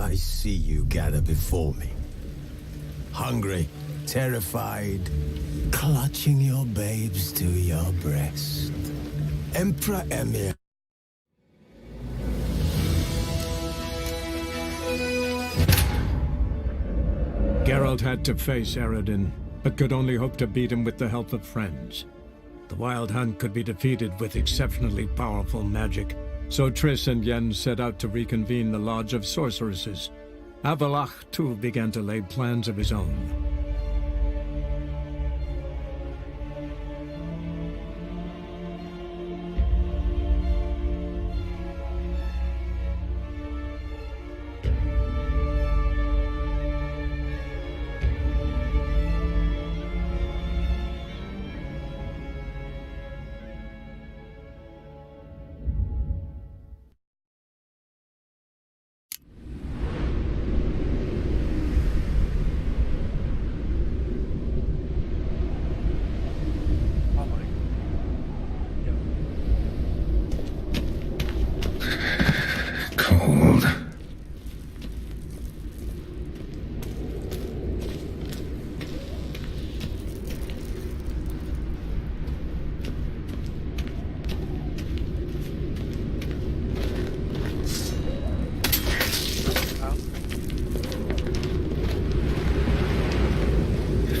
I see you gather before me. Hungry, terrified, clutching your babes to your breast. Emperor Emir. Geralt had to face Eredin, but could only hope to beat him with the help of friends. The Wild Hunt could be defeated with exceptionally powerful magic, so Triss and Yen set out to reconvene the Lodge of Sorceresses. Avallac'h, too, began to lay plans of his own. Cold.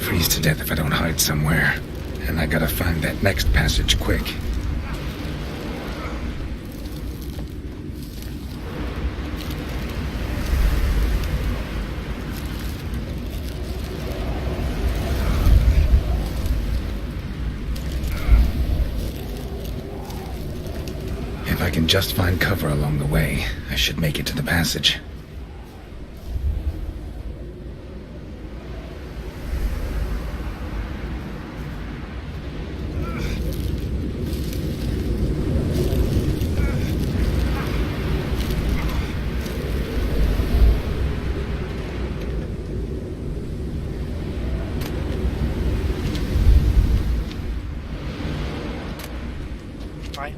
Freeze to death if I don't hide somewhere. And I gotta find that next passage quick. If I can just find cover along the way, I should make it to the passage. Fine.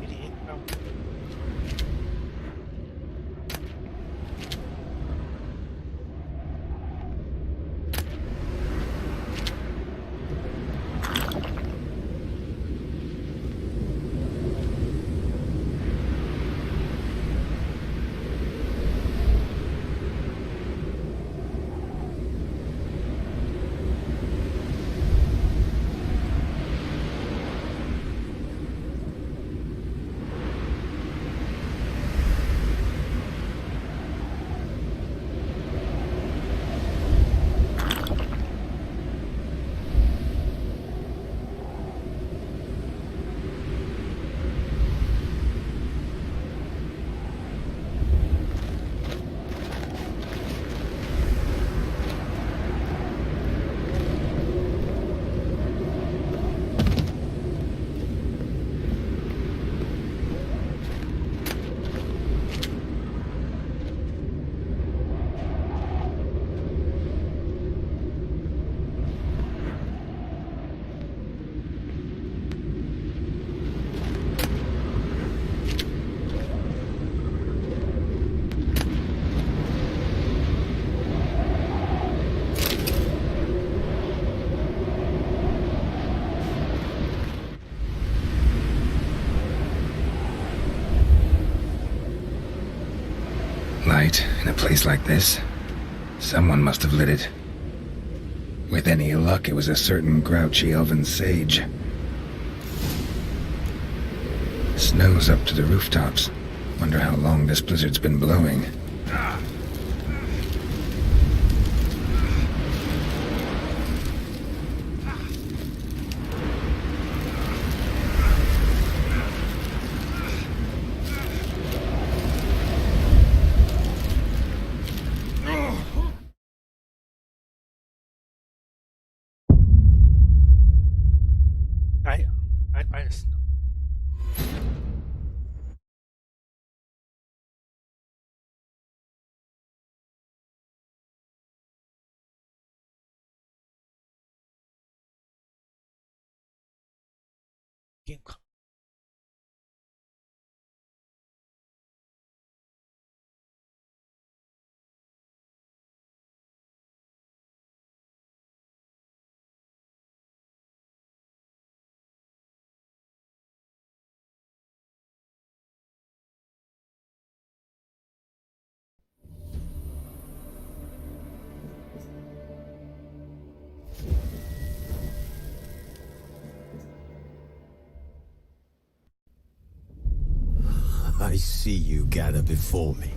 Idiot. Oh. Light in a place like this? Someone must have lit it. With any luck, it was a certain grouchy elven sage. Snow's up to the rooftops. Wonder how long this blizzard's been blowing. I just... Game. I see you gather before me.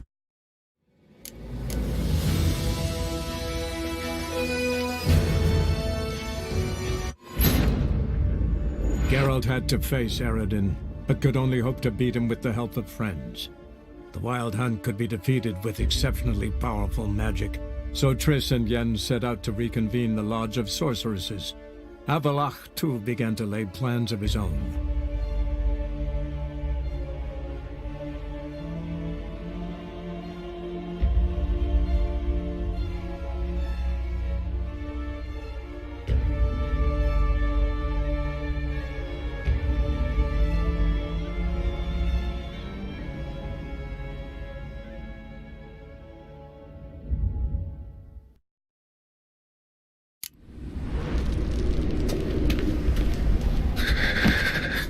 Geralt had to face Eredin, but could only hope to beat him with the help of friends. The Wild Hunt could be defeated with exceptionally powerful magic, so Triss and Yen set out to reconvene the Lodge of Sorceresses. Avallac'h, too, began to lay plans of his own.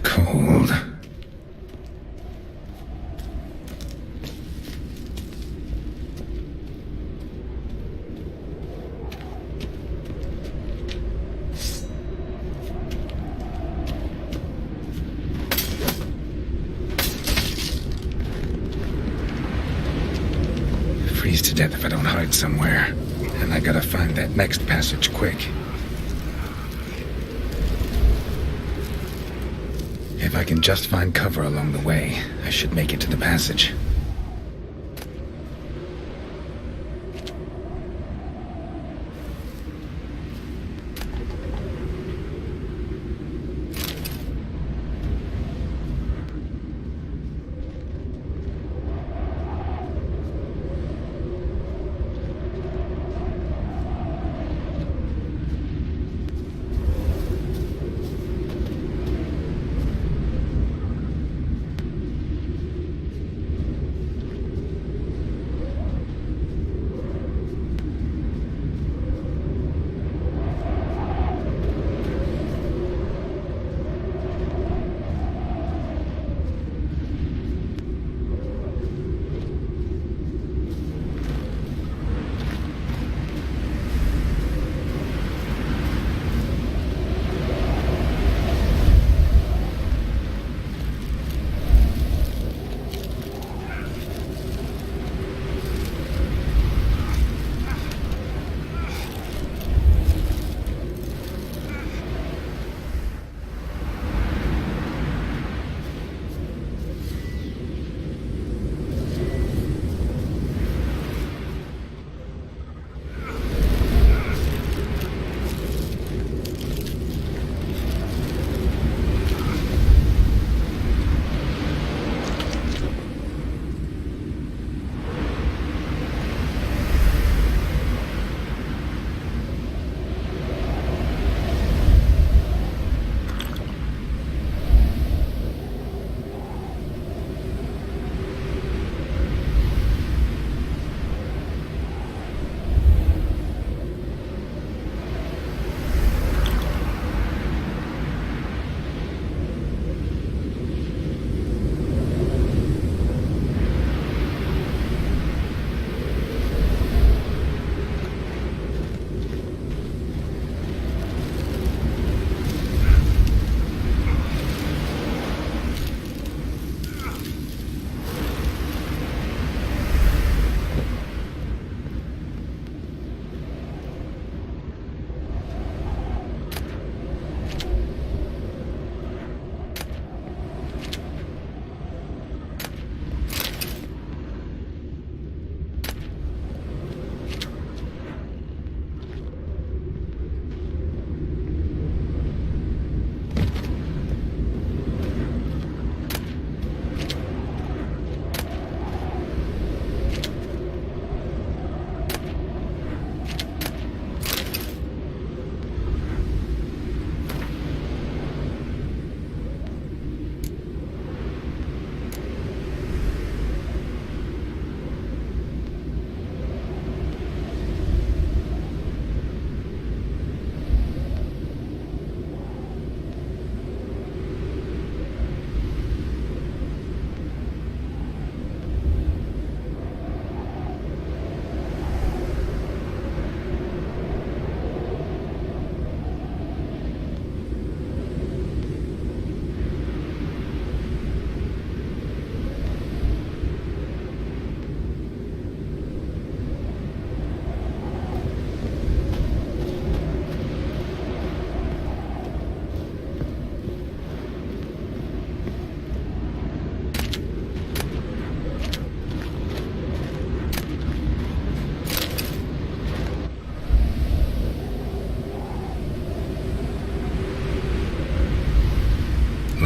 Cold. Freeze to death if I don't hide somewhere. And I gotta find that next passage quick. If I can just find cover along the way, I should make it to the passage.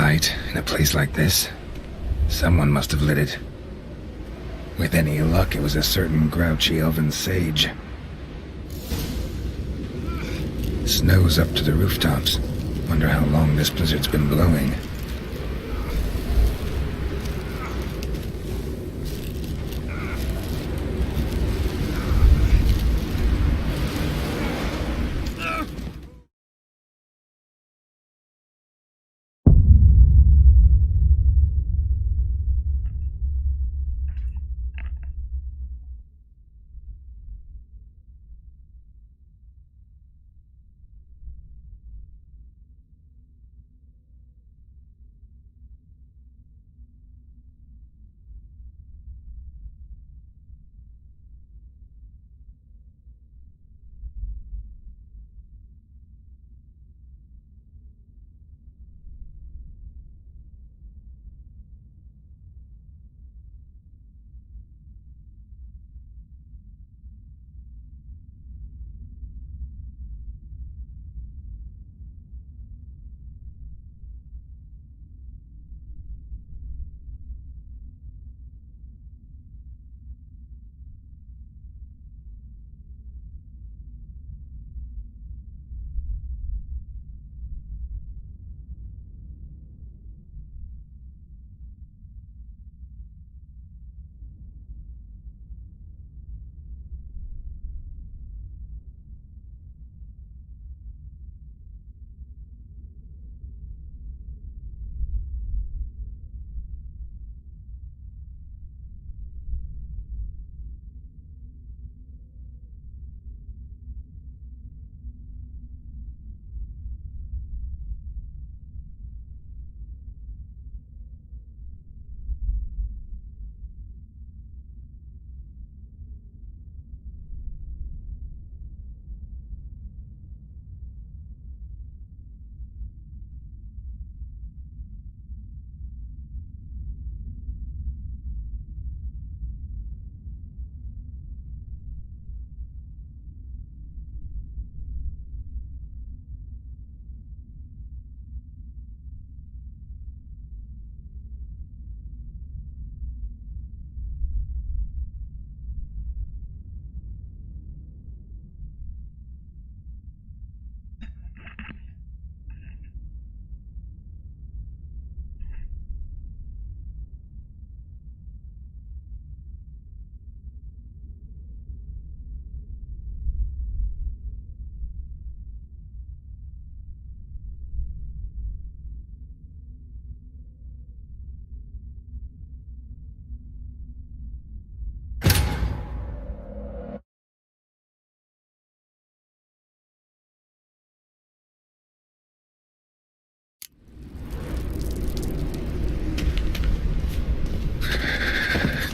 light in a place like this. Someone must have lit it. With any luck, it was a certain grouchy elven sage. Snow's up to the rooftops. Wonder how long this blizzard's been blowing.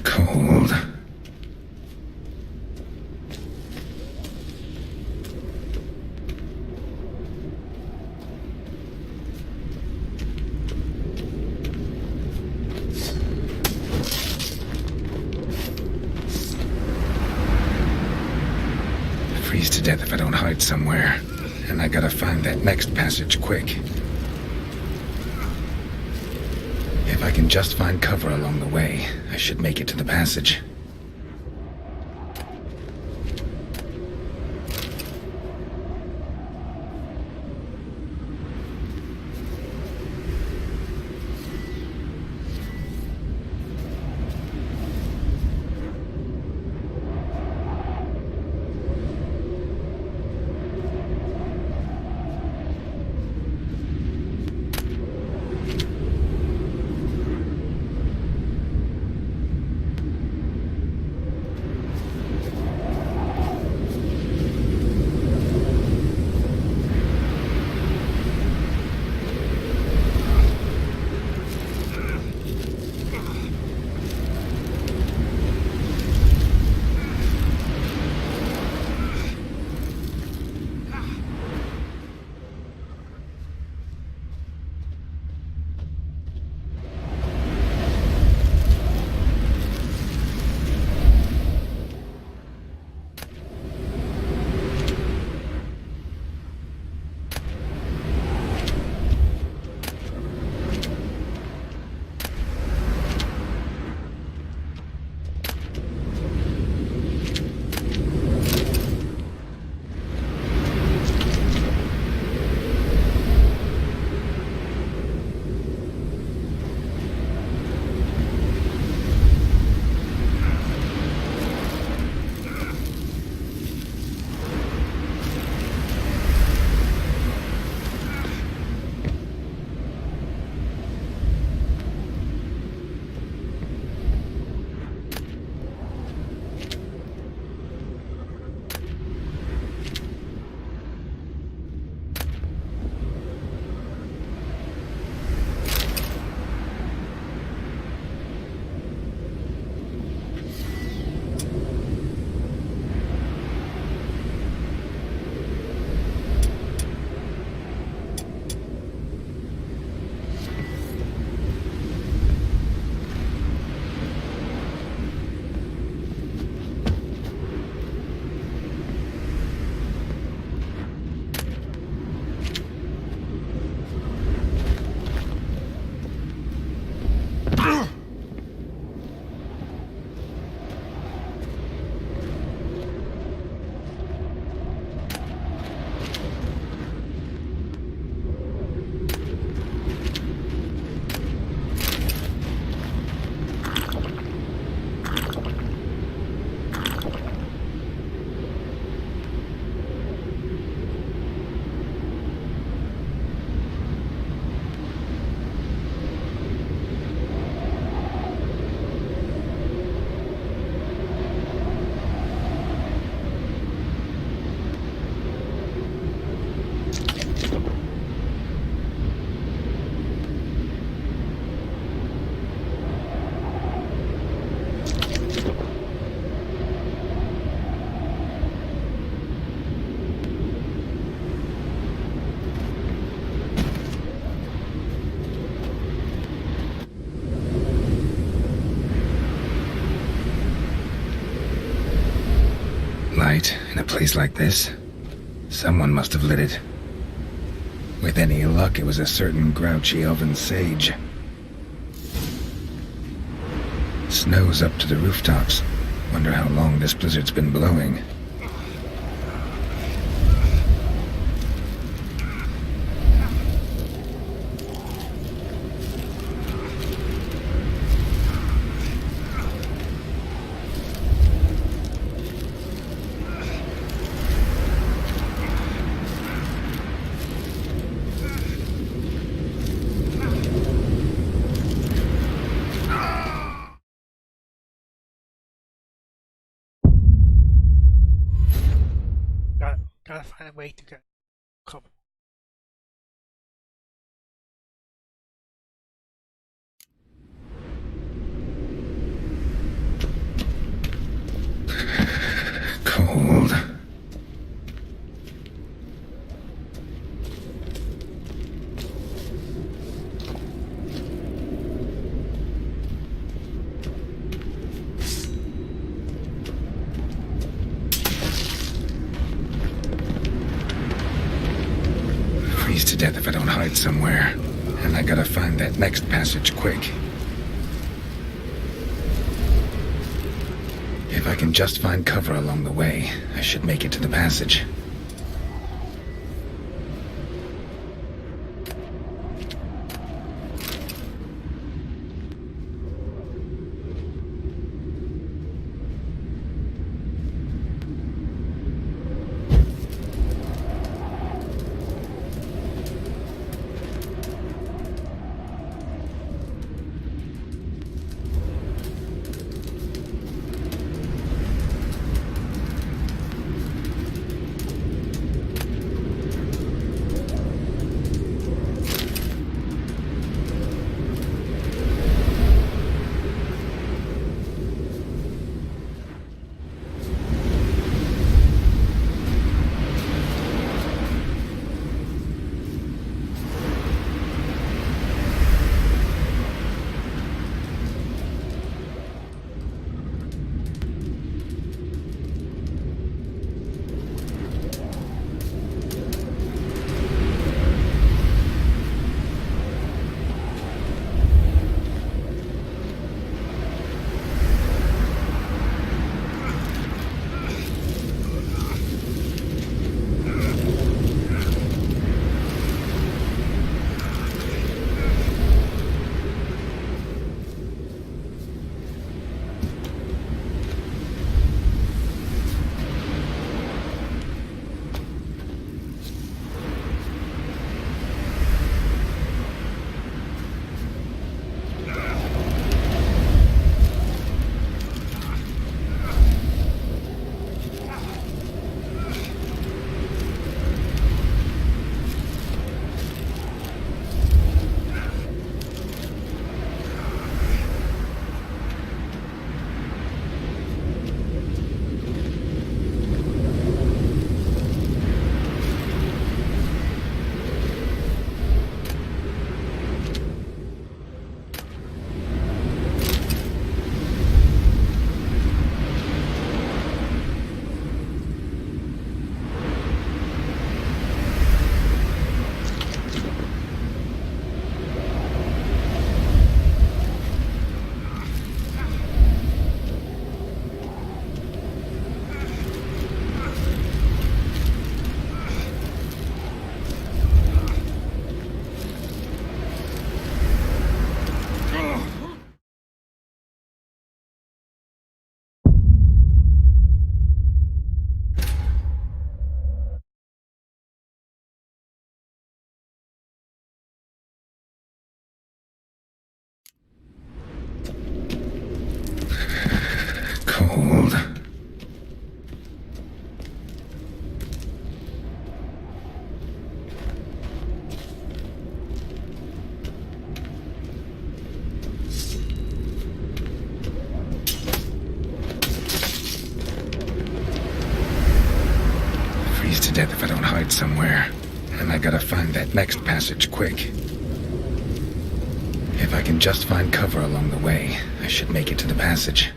Cold. Freeze to death if I don't hide somewhere. And I gotta find that next passage quick. If I can just find cover along the way, I should make it to the passage. light in a place like this. Someone must have lit it. With any luck, it was a certain grouchy elven sage. Snow's up to the rooftops. Wonder how long this blizzard's been blowing. Gotta find a way to get cover. Cold. Freeze to death if I don't hide somewhere. And I gotta find that next passage quick. If I can just find cover along the way, I should make it to the passage. Cold. Freeze to death if I don't hide somewhere. And I gotta find that next passage quick. If I can just find cover along the way, I should make it to the passage.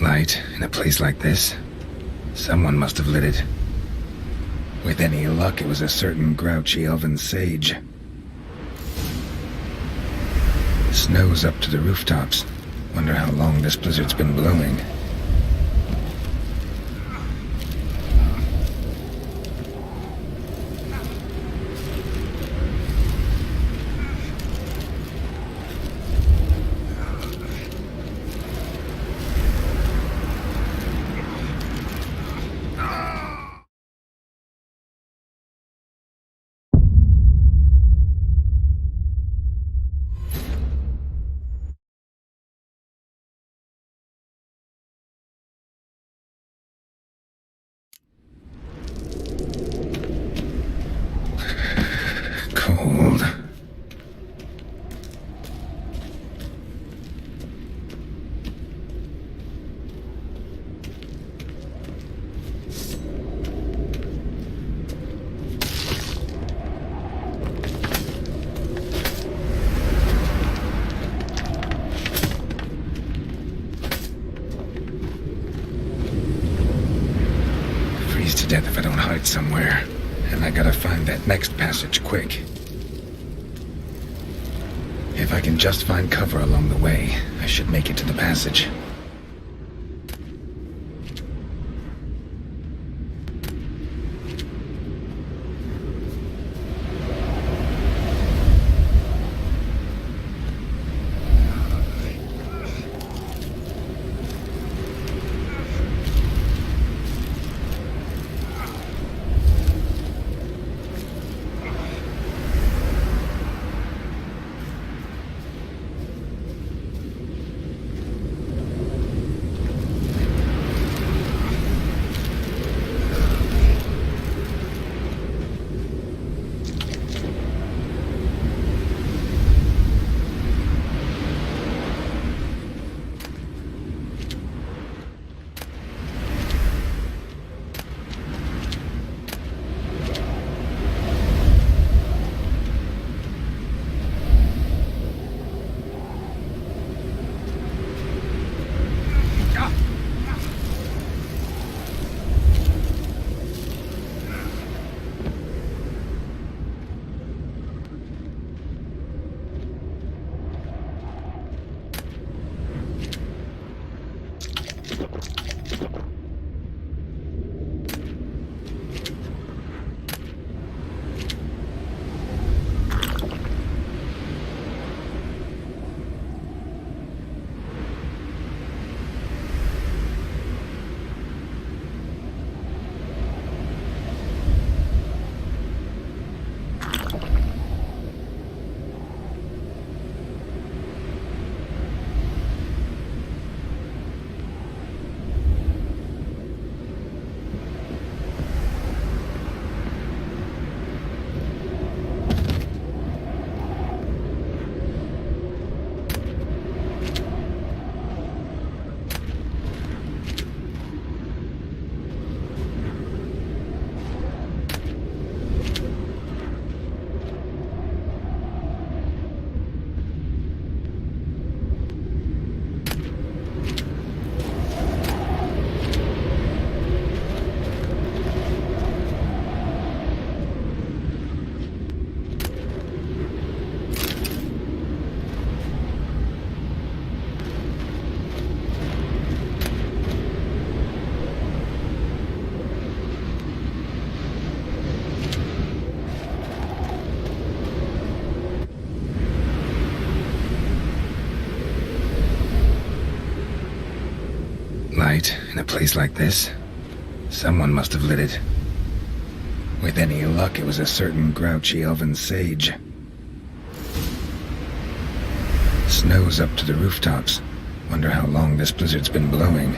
Light in a place like this? Someone must have lit it. With any luck, it was a certain grouchy elven sage. Snow's up to the rooftops. Wonder how long this blizzard's been blowing. Cold. Freeze to death if I don't hide somewhere. And I gotta find that next passage quick. If I can just find cover along the way, I should make it to the passage. Light in a place like this? Someone must have lit it. With any luck, it was a certain grouchy elven sage. Snow's up to the rooftops. Wonder how long this blizzard's been blowing.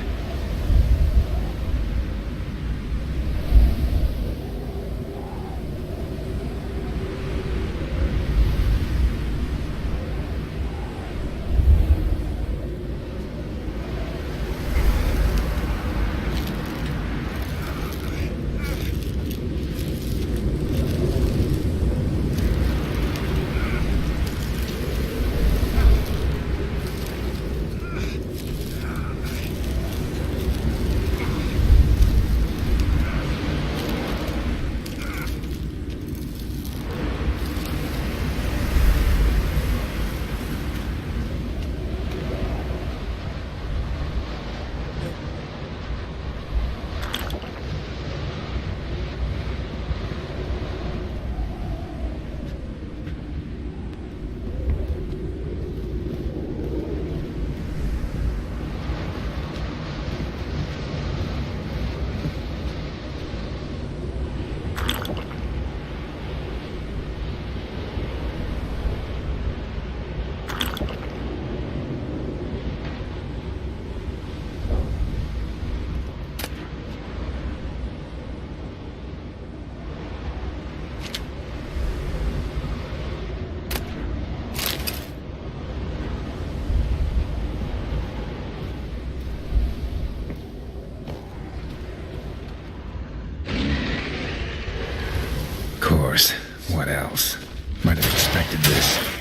What else? Might have expected this.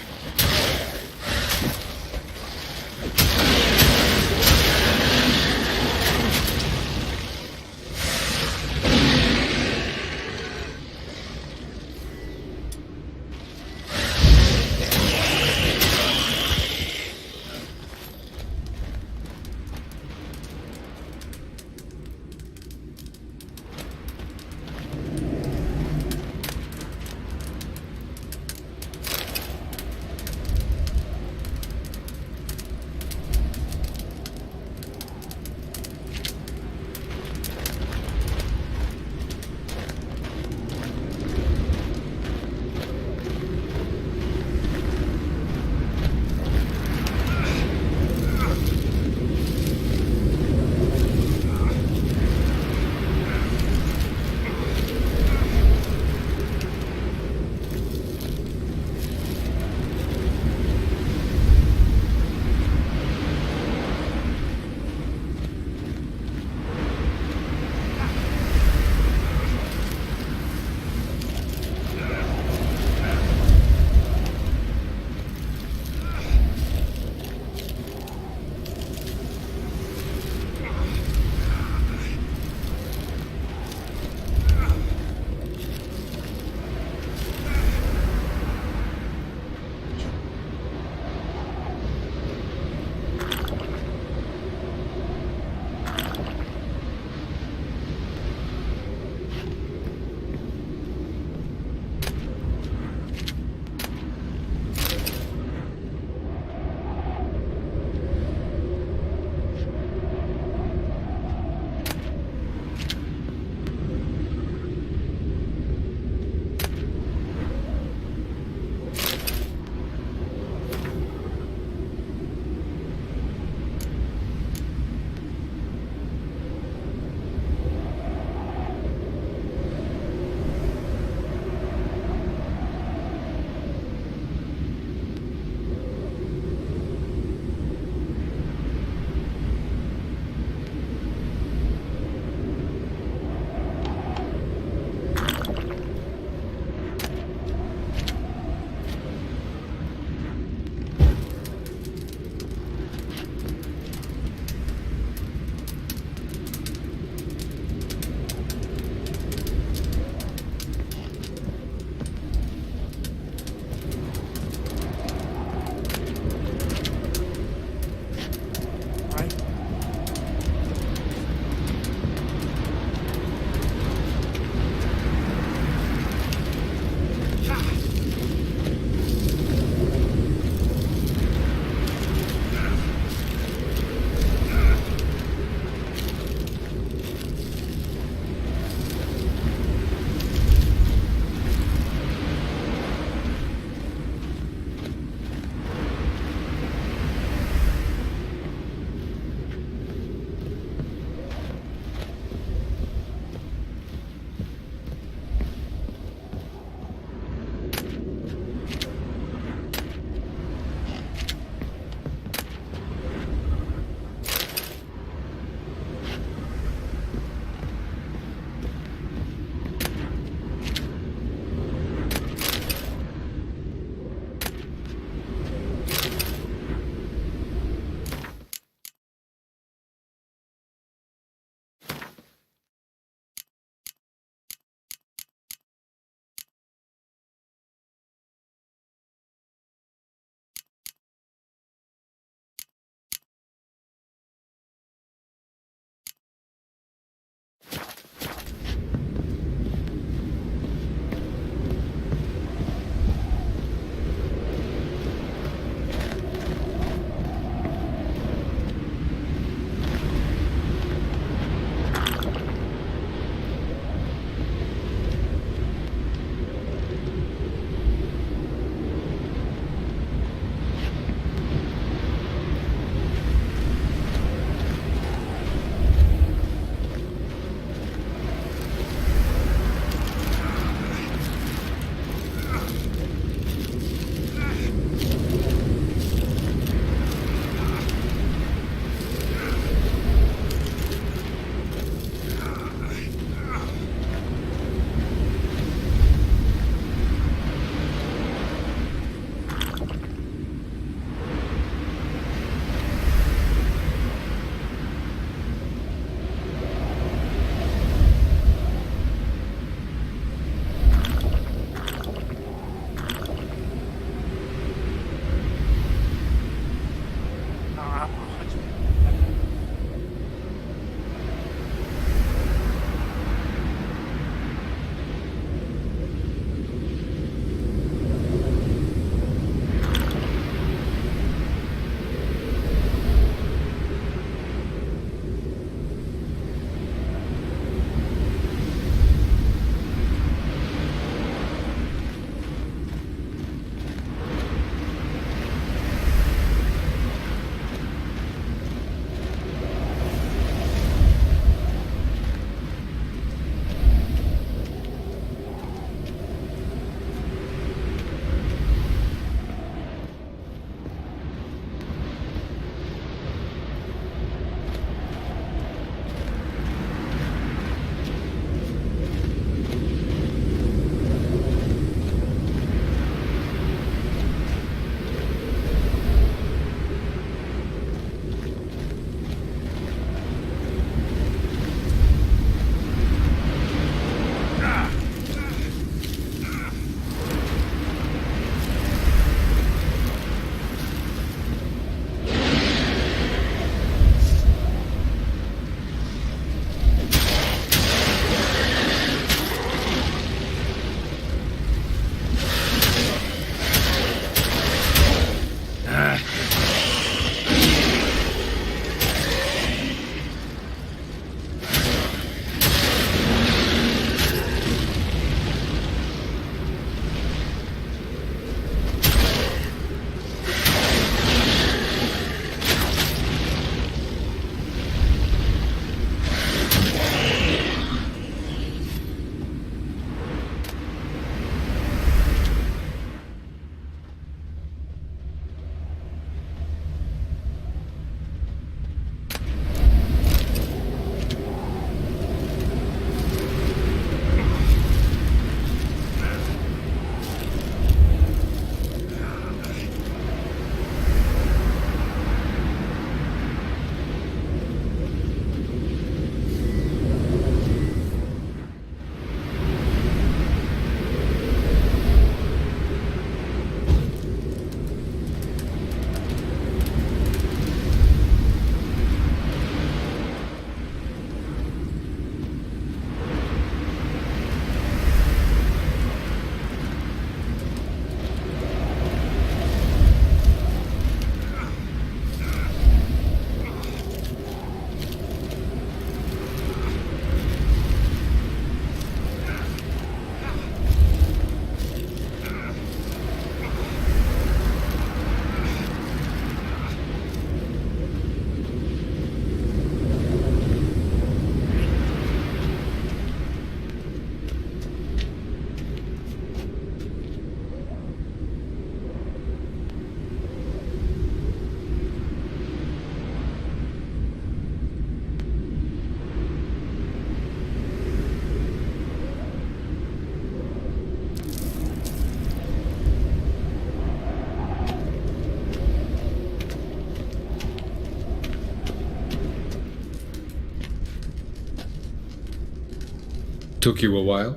Took you a while?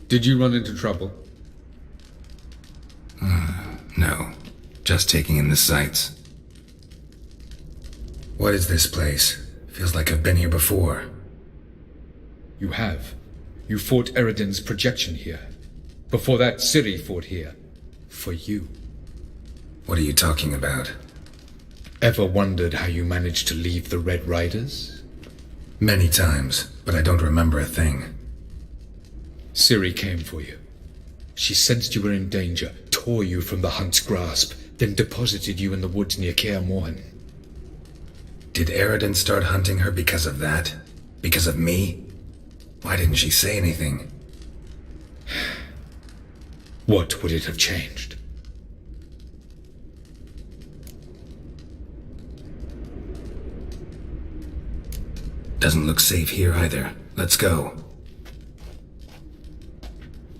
Did you run into trouble? No. Just taking in the sights. What is this place? Feels like I've been here before. You have. You fought Eredin's projection here. Before that, Ciri fought here. For you. What are you talking about? Ever wondered how you managed to leave the Red Riders? Many times, but I don't remember a thing. Ciri came for you. She sensed you were in danger, tore you from the Hunt's grasp, then deposited you in the woods near Kaer Morhen. Did Eredin start hunting her because of that? Because of me? Why didn't she say anything? What would it have changed? Doesn't look safe here either. Let's go.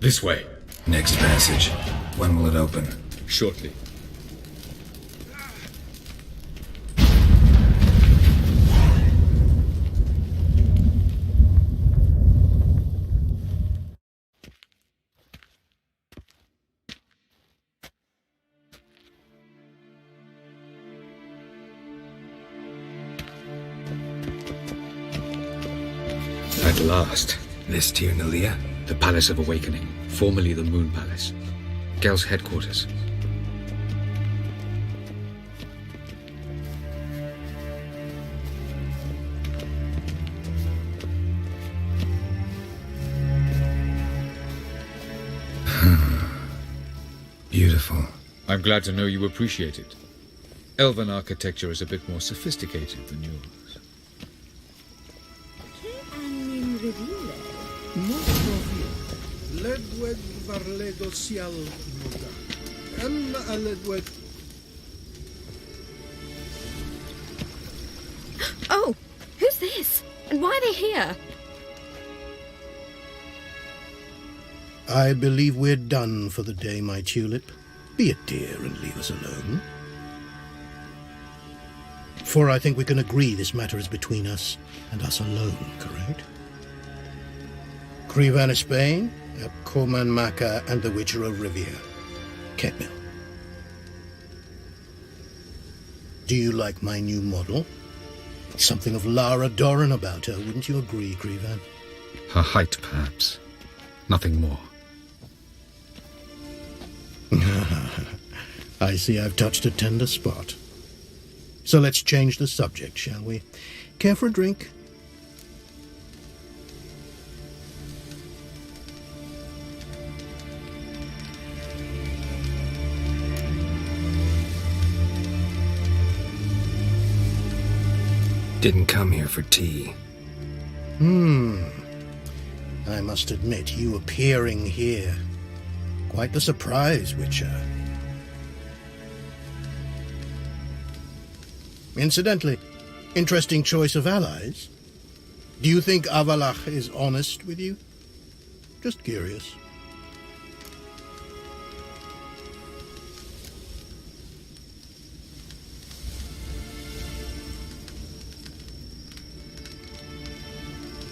This way. Next passage. When will it open? Shortly. At last. This Tyr Nalia? The Palace of Awakening, formerly the Moon Palace. Gel's headquarters. Beautiful. I'm glad to know you appreciate it. Elven architecture is a bit more sophisticated than yours. Ledwed varledo sial moda. Ledwed. Oh, who's this? And why are they here? I believe we're done for the day, my tulip. Be a dear and leave us alone. For I think we can agree this matter is between us and us alone, correct? Krivan Spain, Coman Maka, and the Witcher of Rivia. Ketmil. Do you like my new model? Something of Lara Doran about her, wouldn't you agree, Krivan? Her height, perhaps. Nothing more. I see I've touched a tender spot. So let's change the subject, shall we? Care for a drink? Didn't come here for tea. I must admit, you appearing here. Quite the surprise, Witcher. Incidentally, interesting choice of allies. Do you think Avalach is honest with you? Just curious.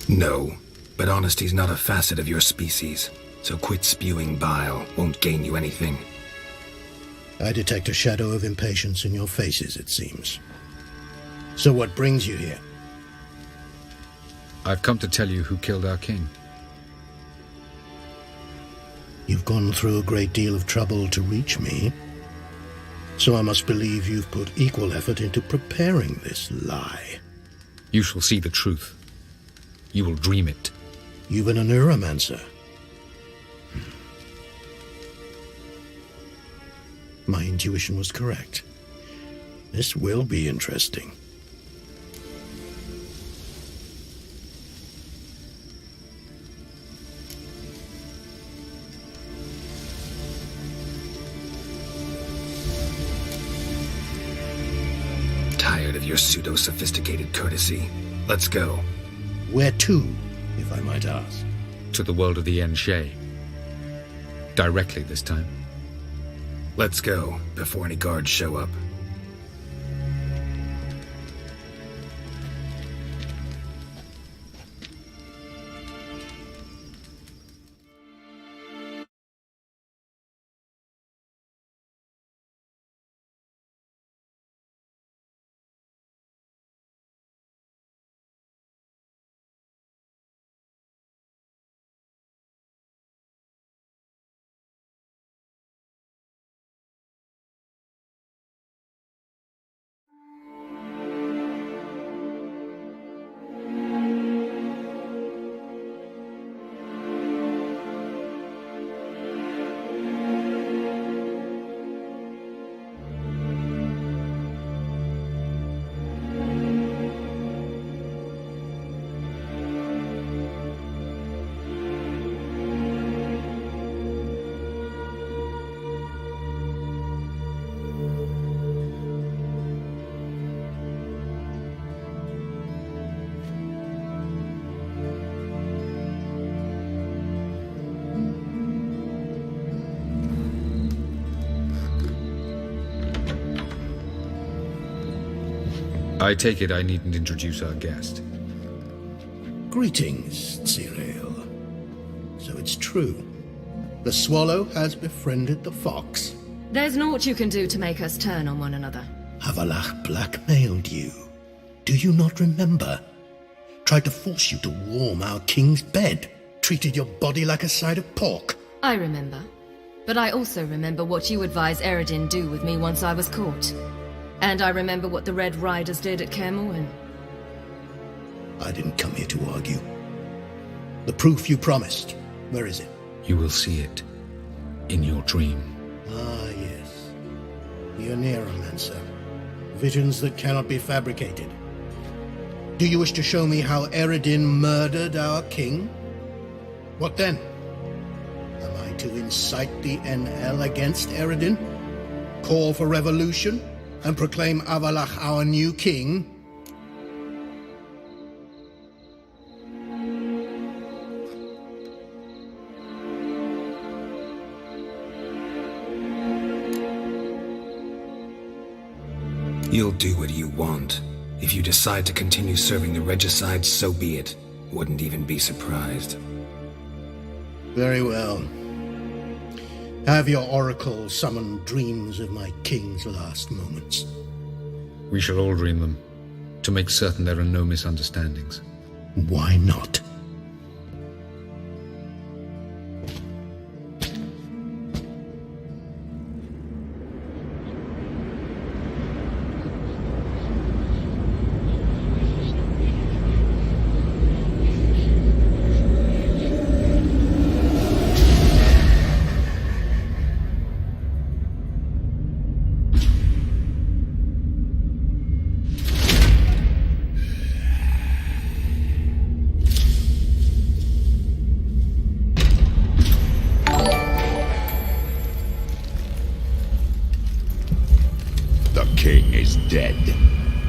No, but honesty's not a facet of your species, so quit spewing bile. Won't gain you anything. I detect a shadow of impatience in your faces, it seems. So what brings you here? I've come to tell you who killed our king. You've gone through a great deal of trouble to reach me, so I must believe you've put equal effort into preparing this lie. You shall see the truth. You will dream it. You've been a neuromancer. My intuition was correct. This will be interesting. Tired of your pseudo-sophisticated courtesy. Let's go. Where to, if I might ask? To the world of the Enshe. Directly this time. Let's go, before any guards show up. I take it I needn't introduce our guest. Greetings, Cyril. So it's true. The swallow has befriended the fox. There's naught you can do to make us turn on one another. Havalach blackmailed you. Do you not remember? Tried to force you to warm our king's bed. Treated your body like a side of pork. I remember. But I also remember what you advised Eredin do with me once I was caught. And I remember what the Red Riders did at Kaer Morhen. I didn't come here to argue. The proof you promised, where is it? You will see it in your dream. Ah, yes. The Oneiromancer. Visions that cannot be fabricated. Do you wish to show me how Eredin murdered our king? What then? Am I to incite the NL against Eredin? Call for revolution? And proclaim Havalach our new king? You'll do what you want. If you decide to continue serving the regicide, so be it. Wouldn't even be surprised. Very well. Have your oracle summon dreams of my king's last moments. We shall all dream them, to make certain there are no misunderstandings. Why not? Dead.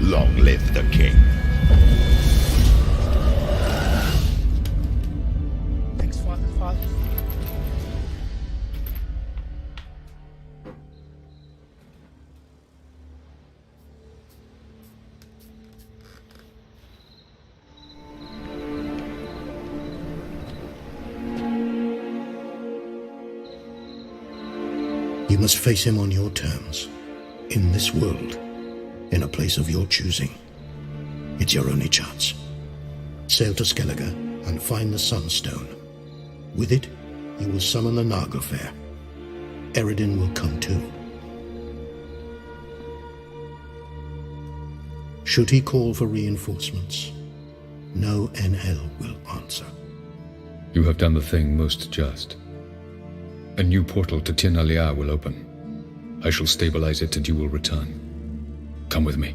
Long live the king. Thanks, Father. You must face him on your terms. In this world. In a place of your choosing. It's your only chance. Sail to Skellige and find the Sunstone. With it, you will summon the Nagelfare. Eredin will come too. Should he call for reinforcements, no NL will answer. You have done the thing most just. A new portal to Tir na Liar will open. I shall stabilize it and you will return. Come with me.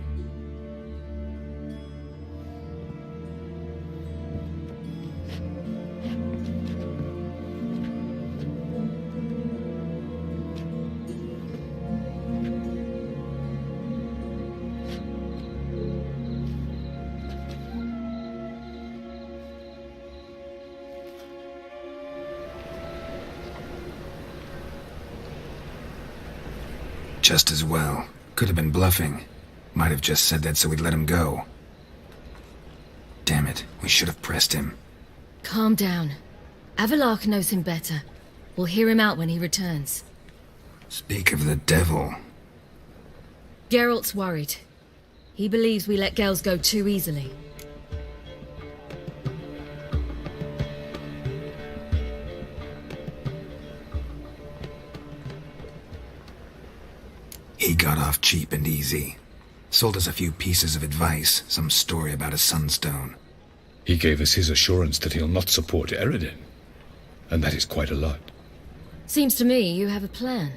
Just as well. Could have been bluffing. Might have just said that so we'd let him go. Damn it, we should have pressed him. Calm down. Havalach knows him better. We'll hear him out when he returns. Speak of the devil. Geralt's worried. He believes we let Gels go too easily. He got off cheap and easy. Sold us a few pieces of advice, some story about a sunstone. He gave us his assurance that he'll not support Eredin. And that is quite a lot. Seems to me you have a plan.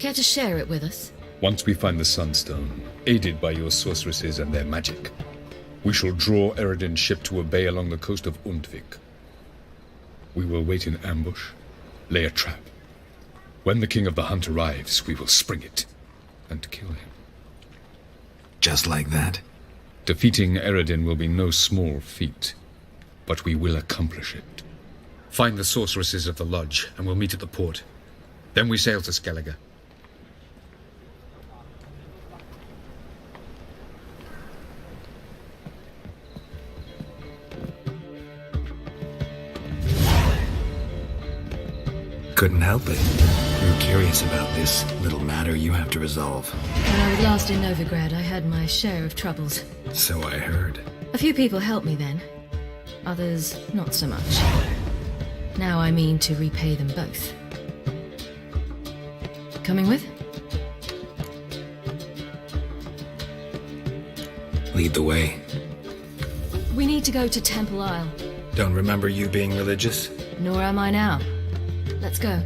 Care to share it with us? Once we find the Sunstone, aided by your sorceresses and their magic, we shall draw Eredin's ship to a bay along the coast of Undvik. We will wait in ambush, lay a trap. When the King of the Hunt arrives, we will spring it and kill him. Just like that? Defeating Eredin will be no small feat, but we will accomplish it. Find the sorceresses of the lodge, and we'll meet at the port. Then we sail to Skellige. couldn't help it. You're curious about this little matter you have to resolve. When I was last in Novigrad, I had my share of troubles. So I heard. A few people helped me then. Others, not so much. Now I mean to repay them both. Coming with? Lead the way. We need to go to Temple Isle. Don't remember you being religious? Nor am I now. Let's go.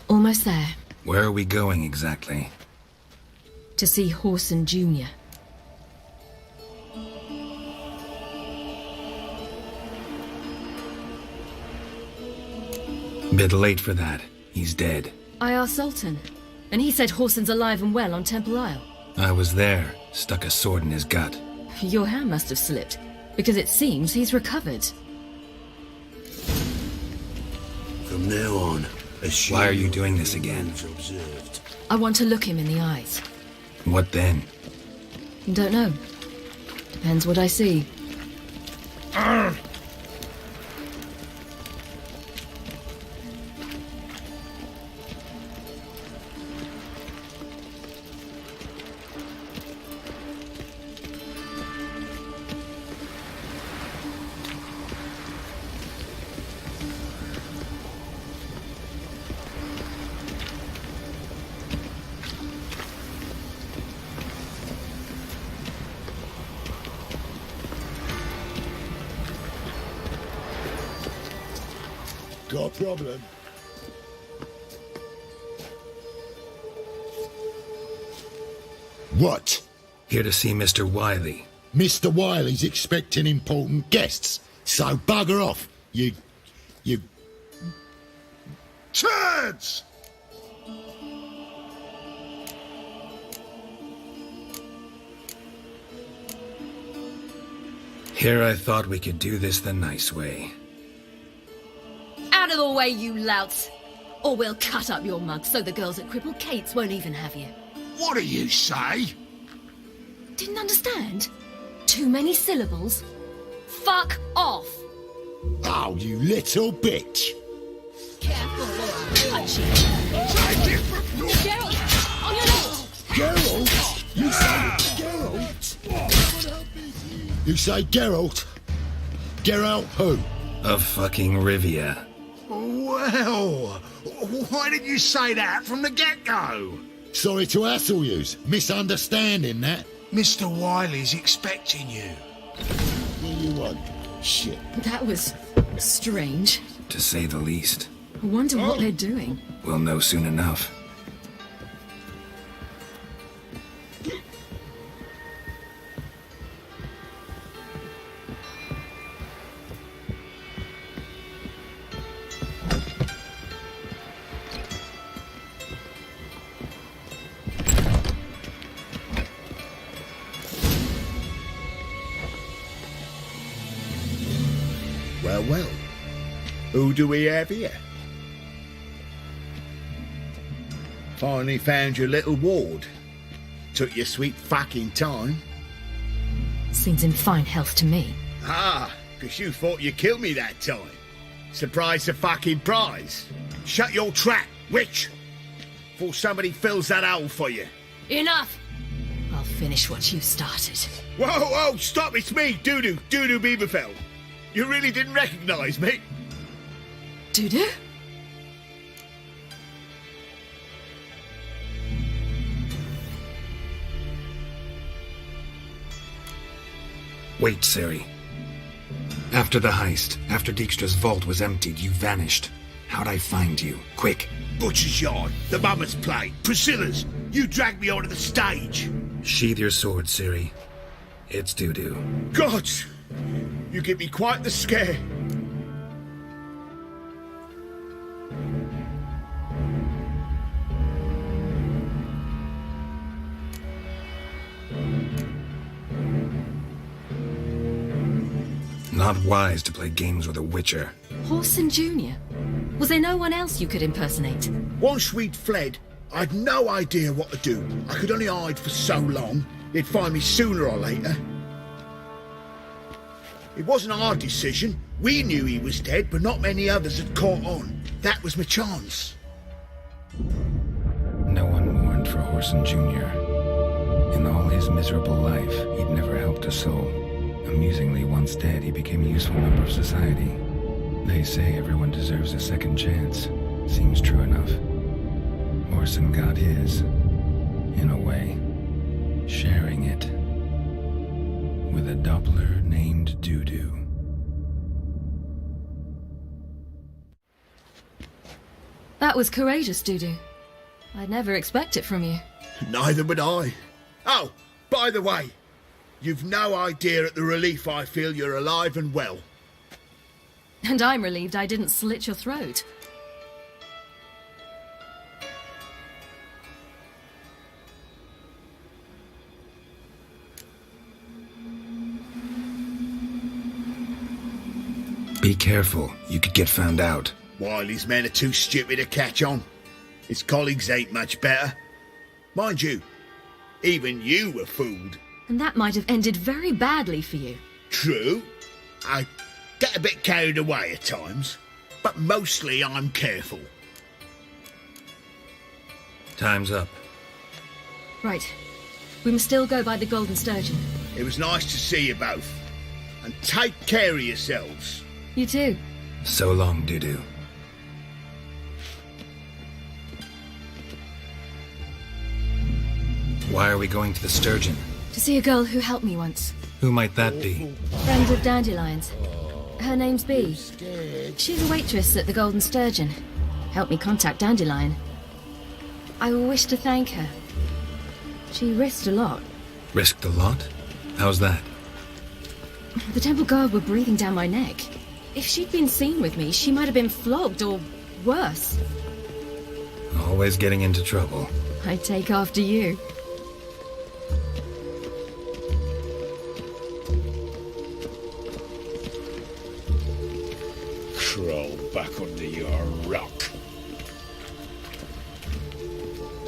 Almost there. Where are we going exactly? To see Horson Jr. Bit late for that. He's dead. I asked Sultan, and he said Horson's alive and well on Temple Isle. I was there. Stuck a sword in his gut. Your hand must have slipped, because it seems he's recovered. From now on, Why are you doing this again? observed. I want to look him in the eyes. What then? Don't know. Depends what I see. Got a problem? What? Here to see Mr. Wiley. Mr. Wiley's expecting important guests, so bugger off, you... Turds! Here I thought we could do this the nice way. Out of the way, you louts! Or we'll cut up your mug so the girls at Cripple Kate's won't even have you. What do you say? Didn't understand? Too many syllables? Fuck off! Oh, you little bitch! Careful or I'll punch you. Geralt! On your left! Geralt? You say Geralt? You say Geralt? Geralt who? Of fucking Rivia. Well, why didn't you say that from the get-go? Sorry to hassle yous. Misunderstanding that. Mr. Wiley's expecting you. What do you want? Shit. That was strange. To say the least. I wonder what they're doing. We'll know soon enough. Well. Who do we have here? Finally found your little ward. Took your sweet fucking time. Seems in fine health to me. Ah, 'cause you thought you killed me that time. Surprise the fucking prize. Shut your trap, witch! Before somebody fills that hole for you. Enough! I'll finish what you started. Whoa, stop, it's me, Dudu Bieberfeld. You really didn't recognise me? Dudu? Wait, Ciri. After the heist, after Dijkstra's vault was emptied, you vanished. How'd I find you? Quick. Butcher's Yard, the Mama's Plate, Priscilla's. You dragged me onto the stage. Sheathe your sword, Ciri. It's Dudu. Gods! You give me quite the scare. Not wise to play games with a witcher. Horson Jr.? Was there no one else you could impersonate? Once we'd fled, I'd no idea what to do. I could only hide for so long. They'd find me sooner or later. It wasn't our decision. We knew he was dead, but not many others had caught on. That was my chance. No one mourned for Horson Jr. In all his miserable life, he'd never helped a soul. Amusingly, once dead, he became a useful member of society. They say everyone deserves a second chance. Seems true enough. Horson got his, in a way, sharing it with a Doppler named Dudu. That was courageous, Dudu. I'd never expect it from you. Neither would I. Oh, by the way, you've no idea at the relief I feel you're alive and well. And I'm relieved I didn't slit your throat. Be careful, you could get found out. Wiley's men are too stupid to catch on. His colleagues ain't much better. Mind you, even you were fooled. And that might have ended very badly for you. True. I get a bit carried away at times, but mostly I'm careful. Time's up. Right. We must still go by the Golden Sturgeon. It was nice to see you both. And take care of yourselves. You too. So long, Dudu. Why are we going to the Sturgeon? To see a girl who helped me once. Who might that be? Friend of Dandelion's. Her name's Bee. She's a waitress at the Golden Sturgeon. Helped me contact Dandelion. I wish to thank her. She risked a lot. Risked a lot? How's that? The temple guard were breathing down my neck. If she'd been seen with me, she might have been flogged or worse. Always getting into trouble. I take after you. Crawl back under your rock.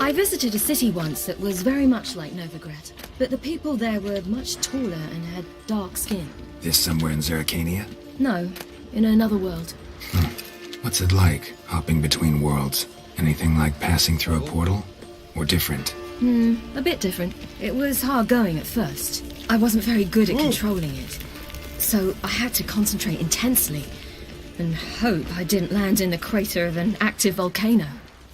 I visited a city once that was very much like Novigrad, but the people there were much taller and had dark skin. This somewhere in Zerrikania? No, in another world. What's it like, hopping between worlds? Anything like passing through a portal? Or different? A bit different. It was hard going at first. I wasn't very good at controlling it. So I had to concentrate intensely and hope I didn't land in the crater of an active volcano.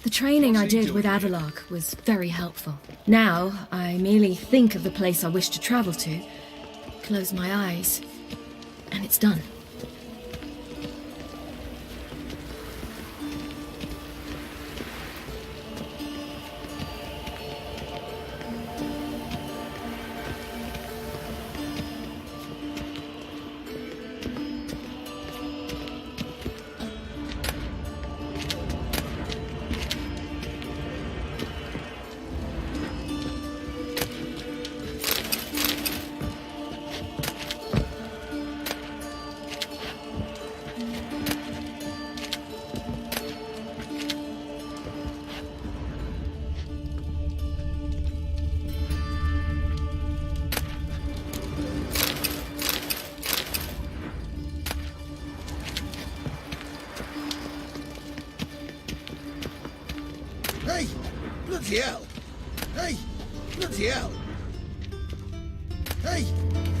The training I did with Avalok was very helpful. Now, I merely think of the place I wish to travel to, close my eyes, and it's done. Hey, bloody hell! Hey, bloody hell! Hey,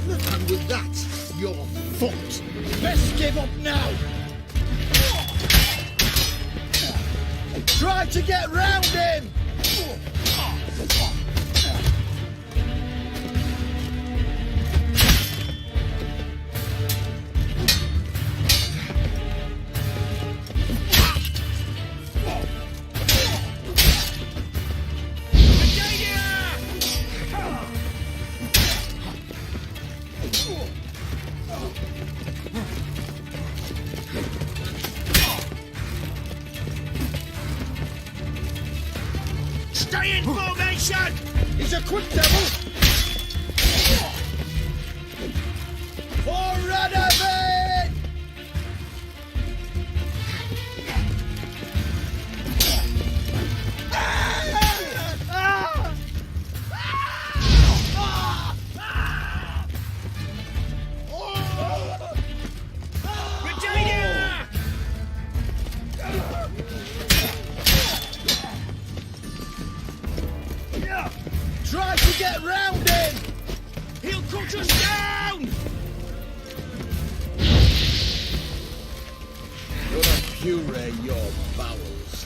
look, and with that, you're fucked. Best give up now. Try to get round him. Stay in formation! He's a quick devil! Forward of it! Ah! Soldiers down! Gonna puree your bowels.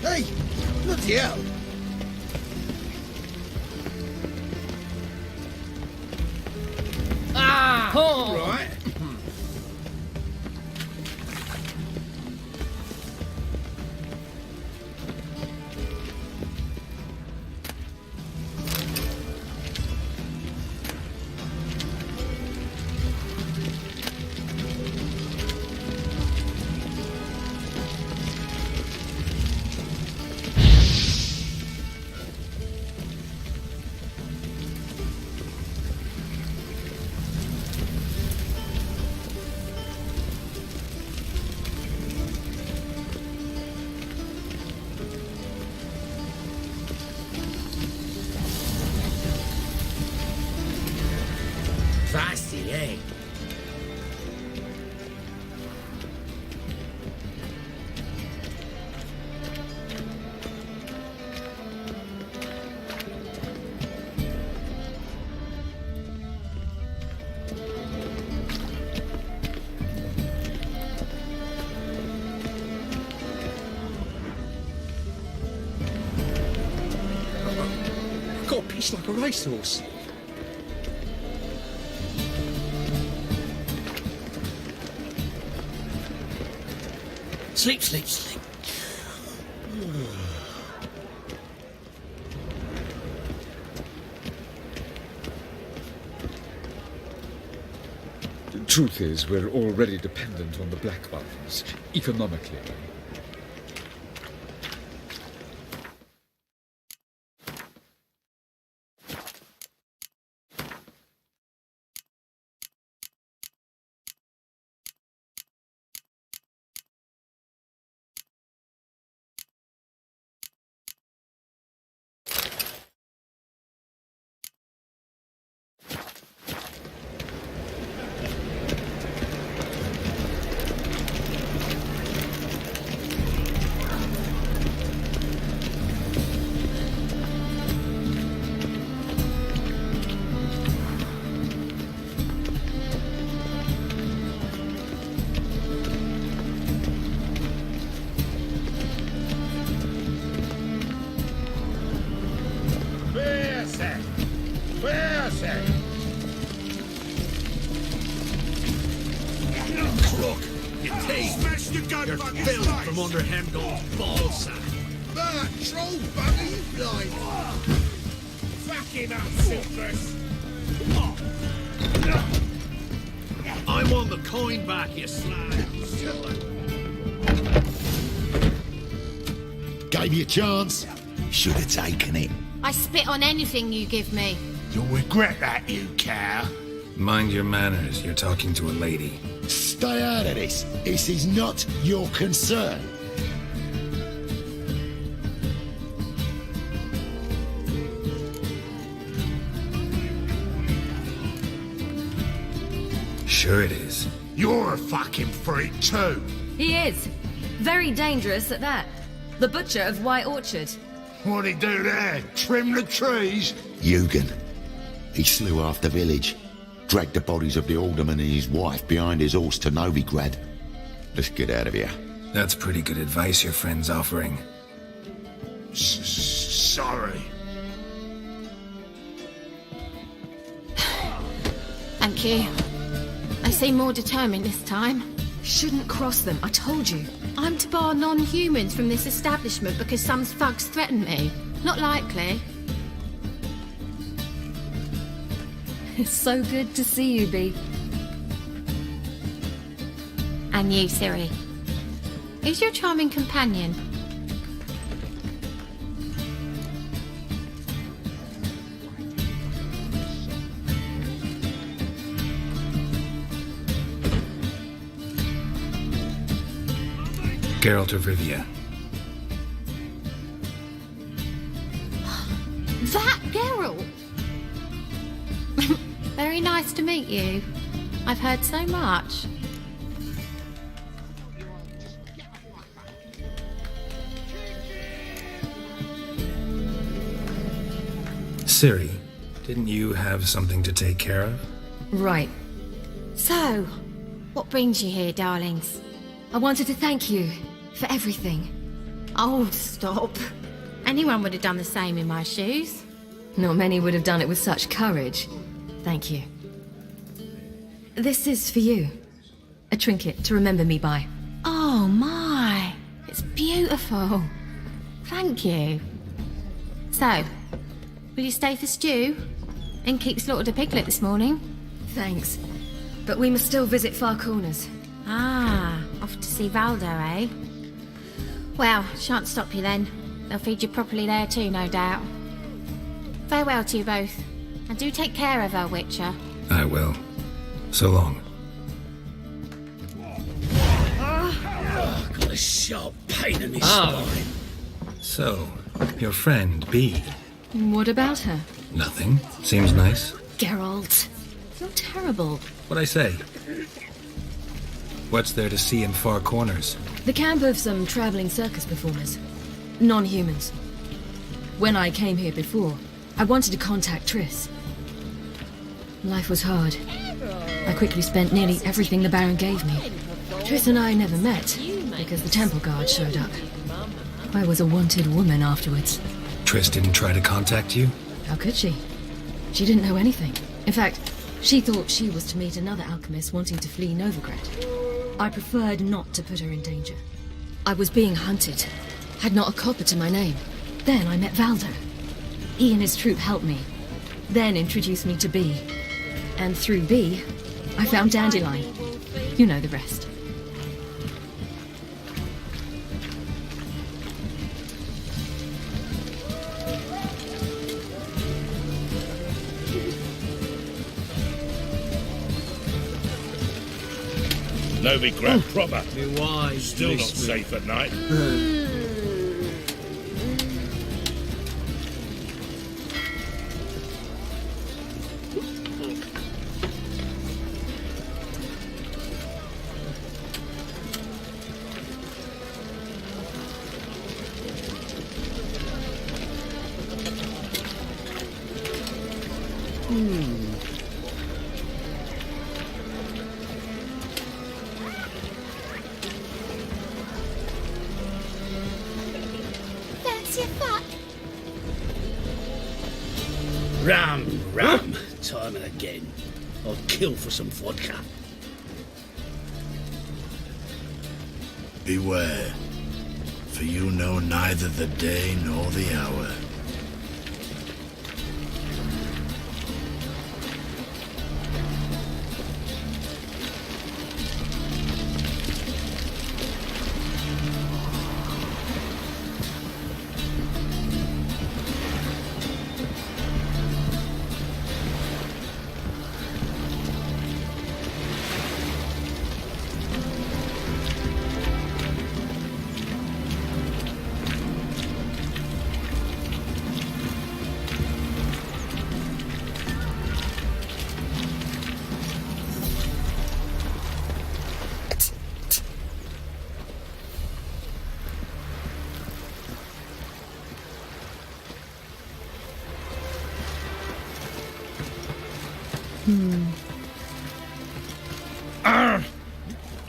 Hey, bloody hell. Ah! Oh. Right. Fancy, eh? Got a piece like a racehorse. Sleep, sleep, sleep. The truth is, we're already dependent on the Black Ones, economically. Crook, your teeth. Smash your gun. You're filled from under Hemgold's ballsack. That troll buggy, blind. Fucking up, Siltress. I want the coin back, you slag. Gave you a chance. Should have taken it. I spit on anything you give me. You'll regret that, you cow. Mind your manners, you're talking to a lady. Stay out of this. This is not your concern. Sure it is. You're a fucking freak too. He is. Very dangerous at that. The butcher of White Orchard. What'd he do there? Trim the trees? Eugen. He slew half the village. Dragged the bodies of the alderman and his wife behind his horse to Novigrad. Let's get out of here. That's pretty good advice your friend's offering. Sorry. Thank you. I seem more determined this time. Shouldn't cross them, I told you. I'm to bar non-humans from this establishment because some thugs threaten me. Not likely. It's so good to see you, Bee. And you, Ciri. Who's your charming companion? Geralt of Rivia. That Geralt! Very nice to meet you. I've heard so much. Ciri, didn't you have something to take care of? Right. So, what brings you here, darlings? I wanted to thank you for everything. Oh, stop. Anyone would have done the same in my shoes. Not many would have done it with such courage. Thank you. This is for you. A trinket to remember me by. Oh my, it's beautiful. Thank you. So, will you stay for stew? Innkeep slaughtered a piglet this morning. Thanks. But we must still visit Far Corners. Ah, off to see Valdo, eh? Well, shan't stop you then. They'll feed you properly there too, no doubt. Farewell to you both. And do take care of her, Witcher. I will. So long. Got a sharp pain in his spine. So, your friend, Bee. What about her? Nothing. Seems nice. Geralt, you're terrible. What'd I say? What's there to see in Far Corners? The camp of some traveling circus performers. Non-humans. When I came here before, I wanted to contact Triss. Life was hard. I quickly spent nearly everything the Baron gave me. Triss and I never met, because the temple guard showed up. I was a wanted woman afterwards. Triss didn't try to contact you? How could she? She didn't know anything. In fact, she thought she was to meet another alchemist wanting to flee Novigrad. I preferred not to put her in danger. I was being hunted. Had not a copper to my name. Then I met Valdo. He and his troop helped me. Then introduced me to Bee. And through Bee, I found Dandelion. You know the rest. Novigrad proper. Be wise. Still not safe at night. Fancy a fuck? Ram. Time and again. I'll kill for some vodka. Beware, for you know neither the day nor the hour.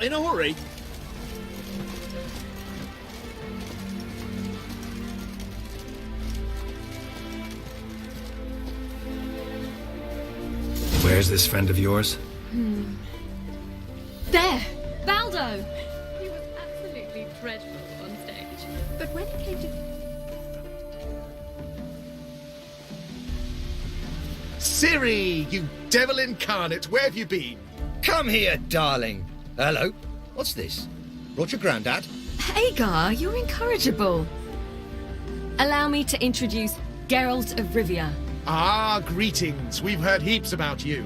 In a hurry? Where's this friend of yours? There! Valdo! He was absolutely dreadful on stage. But when it came to... Ciri, you devil incarnate, where have you been? Come here, darling. Hello. What's this? Brought your granddad? Hagar, you're incorrigible. Allow me to introduce Geralt of Rivia. Ah, greetings. We've heard heaps about you.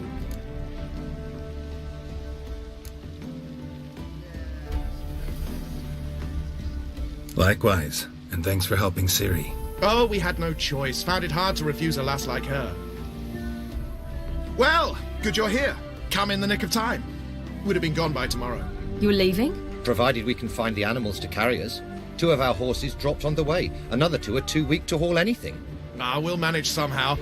Likewise, and thanks for helping Ciri. Oh, we had no choice. Found it hard to refuse a lass like her. Well, good you're here. Come in the nick of time. Would have been gone by tomorrow. You're leaving? Provided we can find the animals to carry us. 2 of our horses dropped on the way. Another 2 are too weak to haul anything. Ah, we'll manage somehow.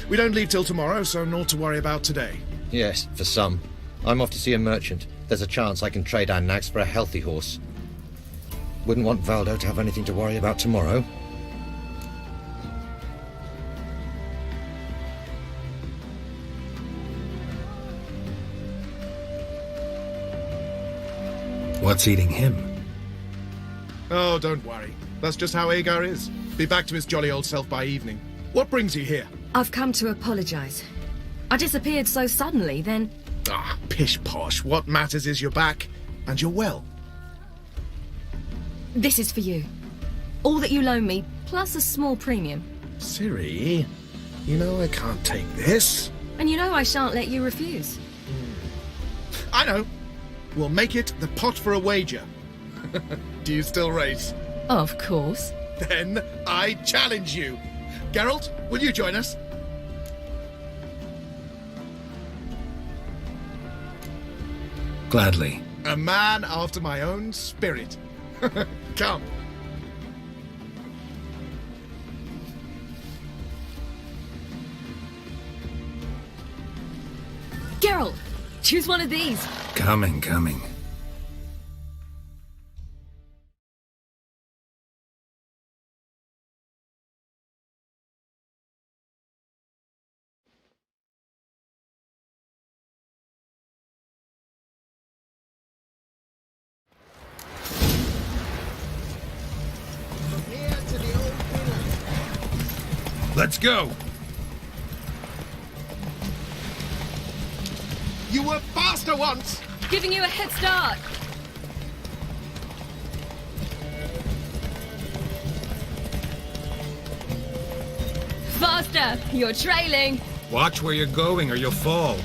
We don't leave till tomorrow, so naught to worry about today. Yes, for some. I'm off to see a merchant. There's a chance I can trade our nags for a healthy horse. Wouldn't want Valdo to have anything to worry about tomorrow. What's eating him? Oh, don't worry. That's just how Agar is. Be back to his jolly old self by evening. What brings you here? I've come to apologize. I disappeared so suddenly, then... Ah, pish-posh. What matters is you're back, and you're well. This is for you. All that you loan me, plus a small premium. Ciri, you know I can't take this. And you know I shan't let you refuse. I know. We'll make it the pot for a wager. Do you still race? Of course. Then I challenge you. Geralt, will you join us? Gladly. A man after my own spirit. Come. Geralt, choose one of these. Coming. Let's go! You were faster once! Giving you a head start. Faster! You're trailing. Watch where you're going or you'll fall.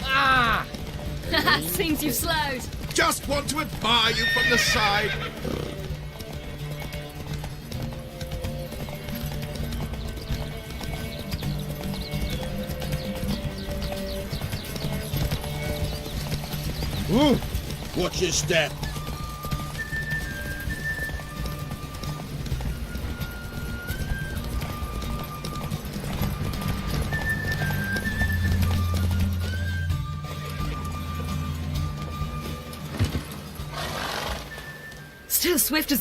Ah! Seems you've slowed. Just want to admire you from the side. Ooh, watch your step. Still swift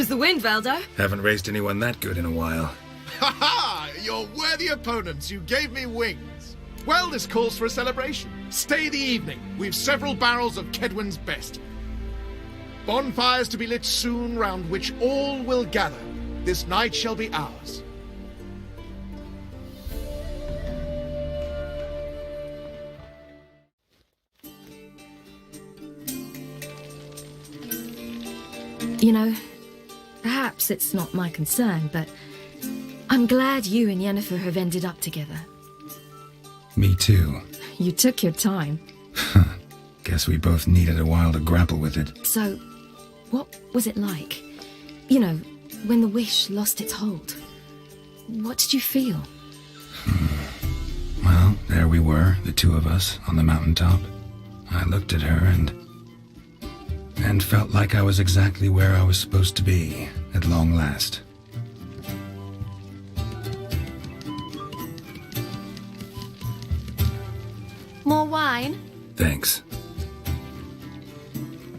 as the wind, Valdo. Haven't raced anyone that good in a while. Ha ha! You're worthy opponents. You gave me wings. Well, this calls for a celebration. Stay the evening. We've several barrels of Kedwen's best. Bonfires to be lit soon, round which all will gather. This night shall be ours. You know, perhaps it's not my concern, but I'm glad you and Yennefer have ended up together. Me too. You took your time. Guess we both needed a while to grapple with it. So, what was it like? You know, when the wish lost its hold. What did you feel? Well, there we were, the 2 of us, on the mountaintop. I looked at her and felt like I was exactly where I was supposed to be, at long last. More wine? Thanks.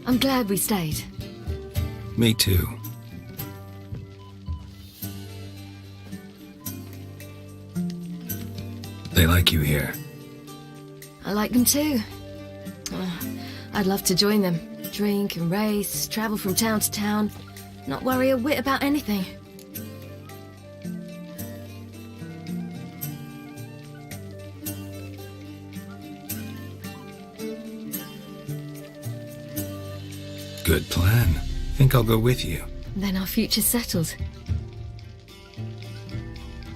I'm glad we stayed. Me too. They like you here. I like them too. I'd love to join them. Drink and race, travel from town to town, not worry a whit about anything. Good plan. Think I'll go with you. Then our future's settled.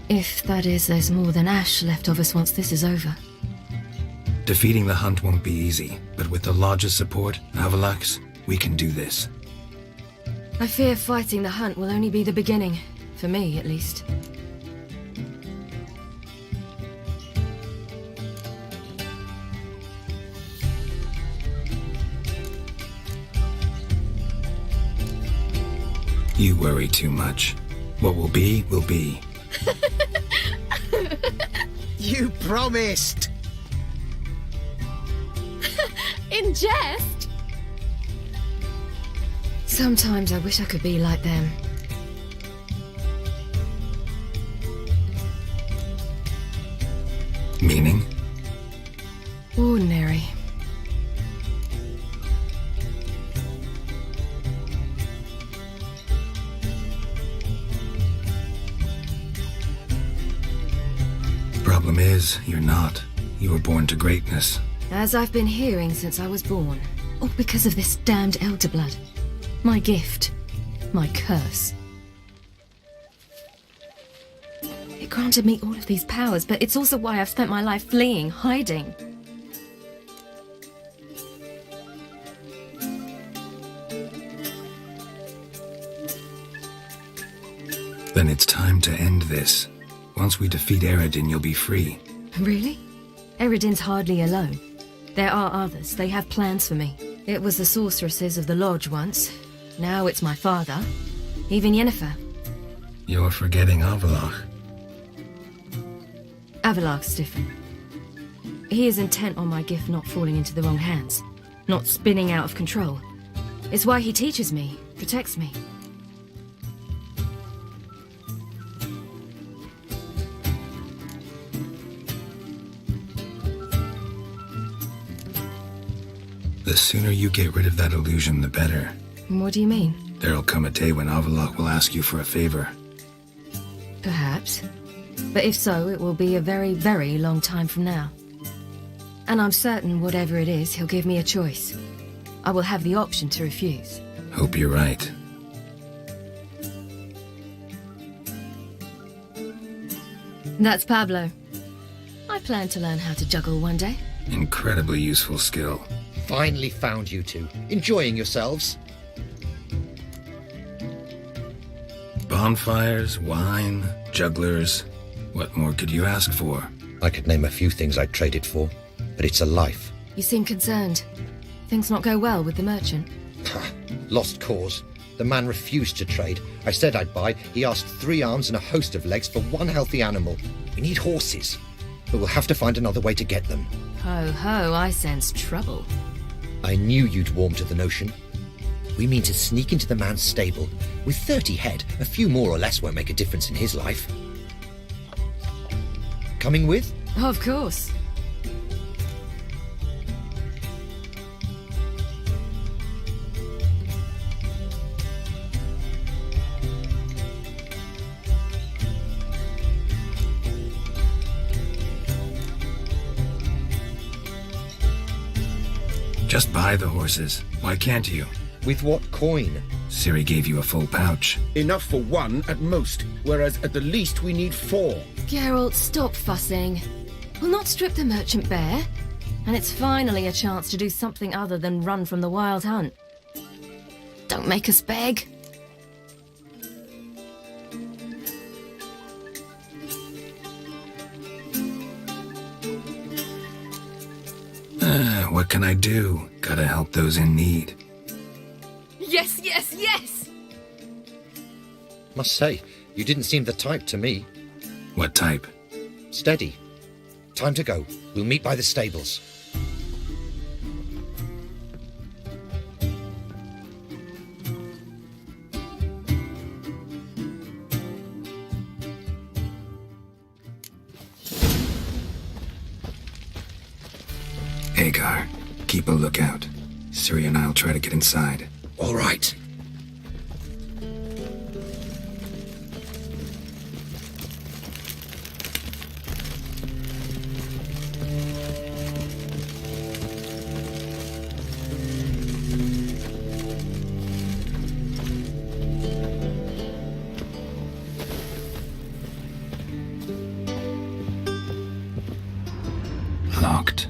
If, that is, there's more than ash left of us once this is over. Defeating the Hunt won't be easy, but with the Lodge's support, Avalax, we can do this. I fear fighting the Hunt will only be the beginning. For me, at least. You worry too much. What will be, will be. You promised! In jest? Sometimes I wish I could be like them. Meaning? Ordinary. Problem is, you're not. You were born to greatness. As I've been hearing since I was born. All because of this damned Elder Blood. My gift. My curse. It granted me all of these powers, but it's also why I've spent my life fleeing, hiding. Then it's time to end this. Once we defeat Eredin, you'll be free. Really? Eredin's hardly alone. There are others. They have plans for me. It was the sorceresses of the Lodge once. Now it's my father. Even Yennefer. You're forgetting Avallac'h. Avallac'h's different. He is intent on my gift not falling into the wrong hands. Not spinning out of control. It's why he teaches me, protects me. The sooner you get rid of that illusion, the better. What do you mean? There'll come a day when Avallac'h will ask you for a favor. Perhaps. But if so, it will be a very, very long time from now. And I'm certain whatever it is, he'll give me a choice. I will have the option to refuse. Hope you're right. That's Pablo. I plan to learn how to juggle one day. Incredibly useful skill. Finally found you two. Enjoying yourselves? Bonfires, wine, jugglers. What more could you ask for? I could name a few things I'd trade it for, but it's a life. You seem concerned. Things not go well with the merchant? Lost cause. The man refused to trade. I said I'd buy. He asked 3 arms and a host of legs for one healthy animal. We need horses, but we'll have to find another way to get them. Ho ho, I sense trouble. I knew you'd warm to the notion. We mean to sneak into the man's stable. With 30 head, a few more or less won't make a difference in his life. Coming with? Of course. Just buy the horses. Why can't you? With what coin? Ciri gave you a full pouch. Enough for 1 at most, whereas at the least we need 4. Geralt, stop fussing. We'll not strip the merchant bare. And it's finally a chance to do something other than run from the Wild Hunt. Don't make us beg. What can I do? Gotta help those in need. Yes, yes, yes! Must say, you didn't seem the type to me. What type? Steady. Time to go. We'll meet by the stables. Hagar, keep a lookout. Ciri and I'll try to get inside. All right. locked.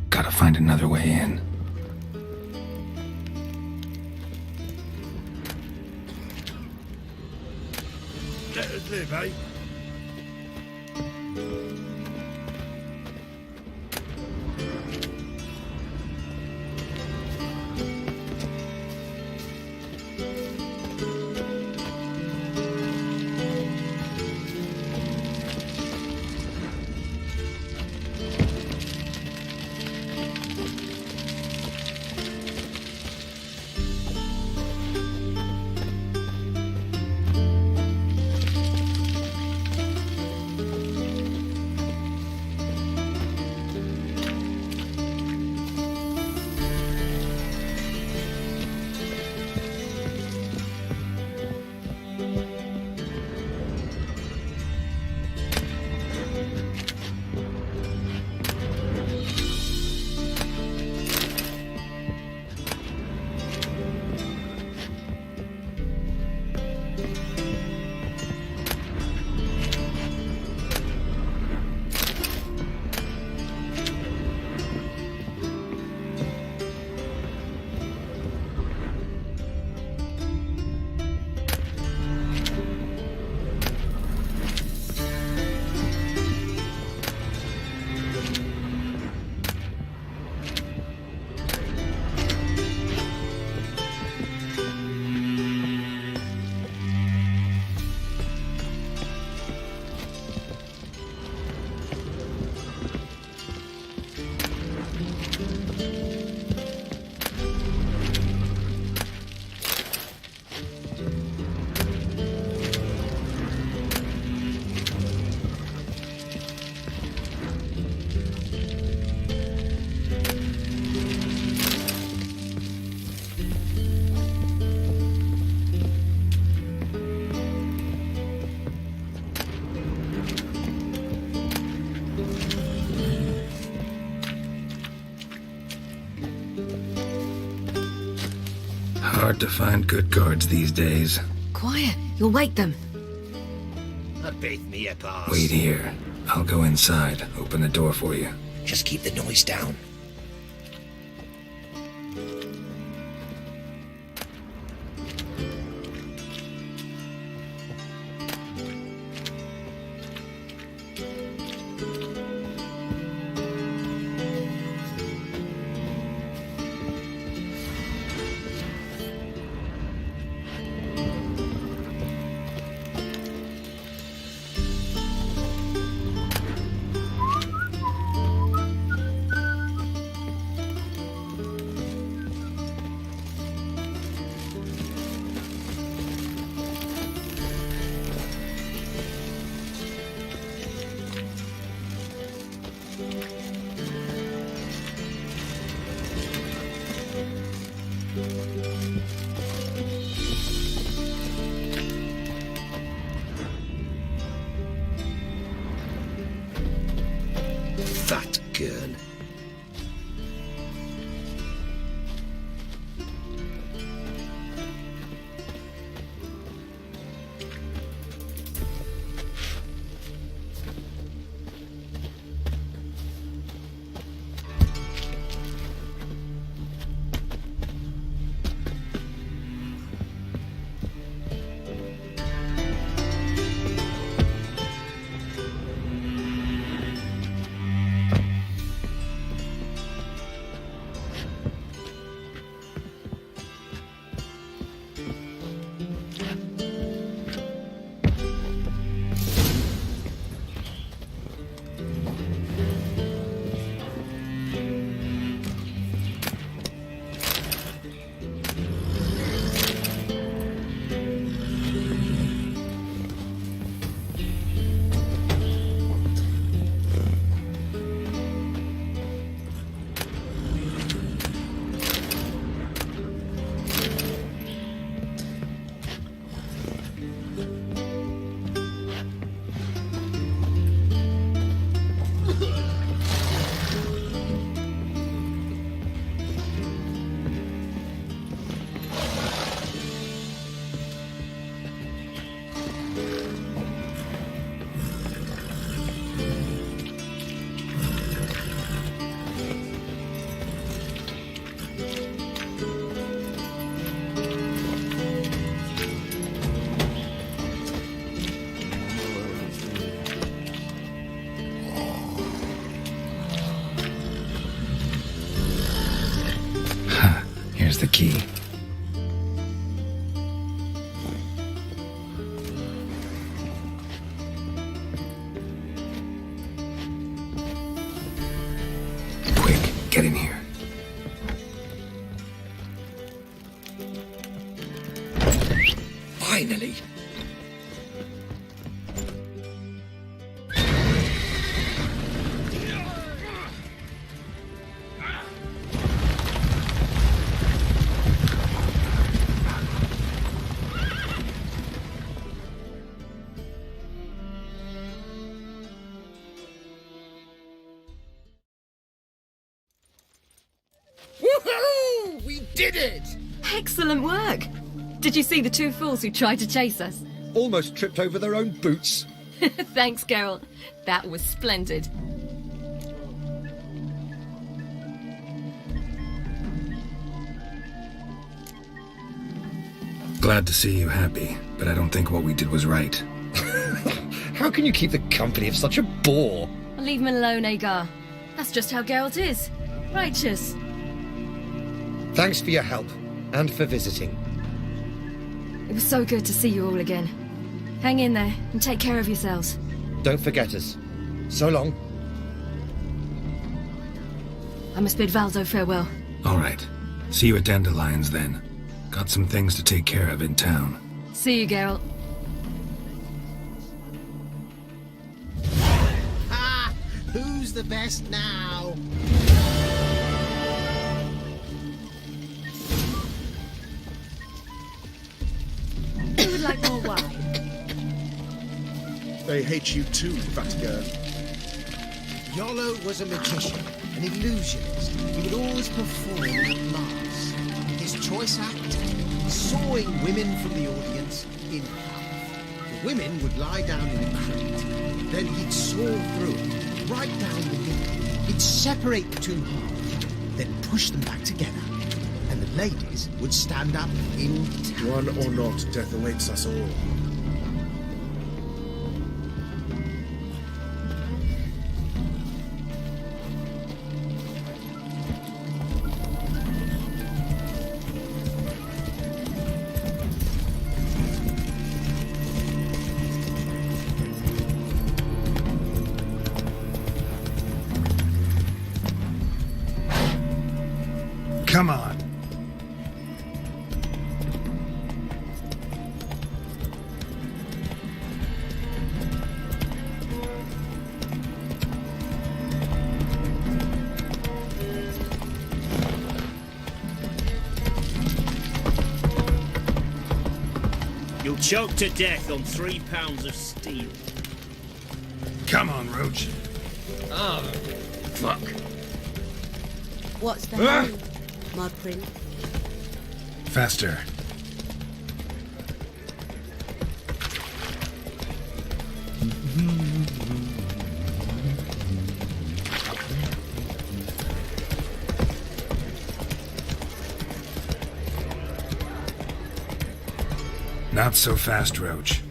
Gotta find another way in. Let us live, eh? Hard to find good guards these days. Quiet, you'll wake them. Wait here. I'll go inside. Open the door for you. Just keep the noise down. Fat girl. key. Quick, get in here. Finally! Woohoo! We did it! Excellent work! Did you see the two fools who tried to chase us? Almost tripped over their own boots. Thanks, Geralt. That was splendid. Glad to see you happy, but I don't think what we did was right. How can you keep the company of such a bore? Leave him alone, Agar. That's just how Geralt is. Righteous. Thanks for your help, and for visiting. It was so good to see you all again. Hang in there, and take care of yourselves. Don't forget us. So long. I must bid Valdo farewell. All right. See you at Dandelions then. Got some things to take care of in town. See you, Geralt. Ah! Who's the best now? Who would like more wine? They hate you too, Vatiger. Yolo was a magician, an illusionist. He would always perform at mass. His choice act, sawing women from the audience in half. The women would lie down in a crate. Then he'd saw through it, right down the middle. He'd separate the two halves, then push them back together. And the ladies would stand up intact. One or not, death awaits us all. Come on. You'll choke to death on 3 pounds of steel. Come on, Roach. Oh, fuck. What's the hurry, my prince? Faster. Not so fast, Roach.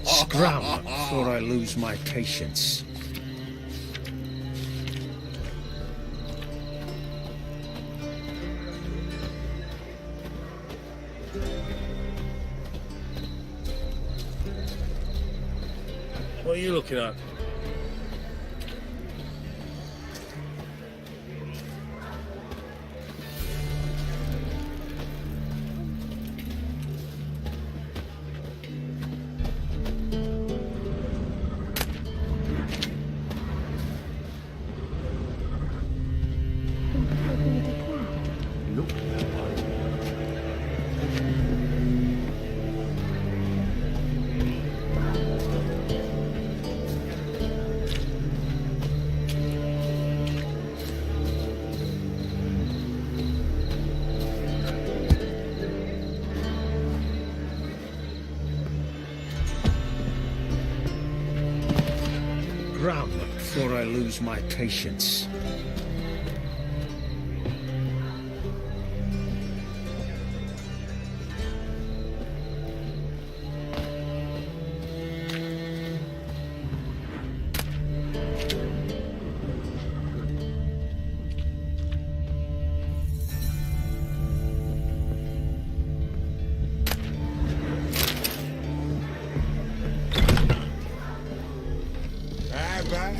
Scram before I lose my patience. What are you looking at? Scram before I lose my patience.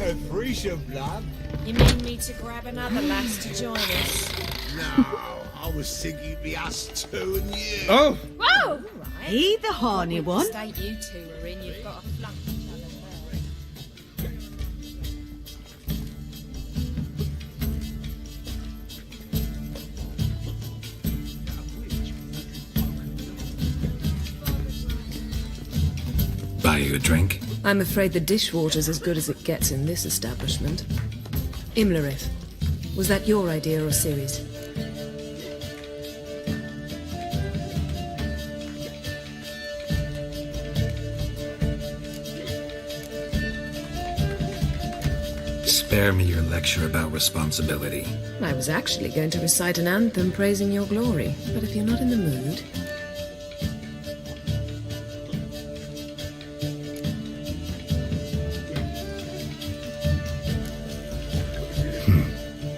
a threesome, love. You mean me to grab another lass to join us? No, I was thinking it'd be us two and you. Oh! Whoa! He the horny one. The state you two are in, you've got to fluff each other first. Buy you a drink? I'm afraid the dishwater's as good as it gets in this establishment. Imlerith, was that your idea or Ciri's? Spare me your lecture about responsibility. I was actually going to recite an anthem praising your glory, but if you're not in the mood...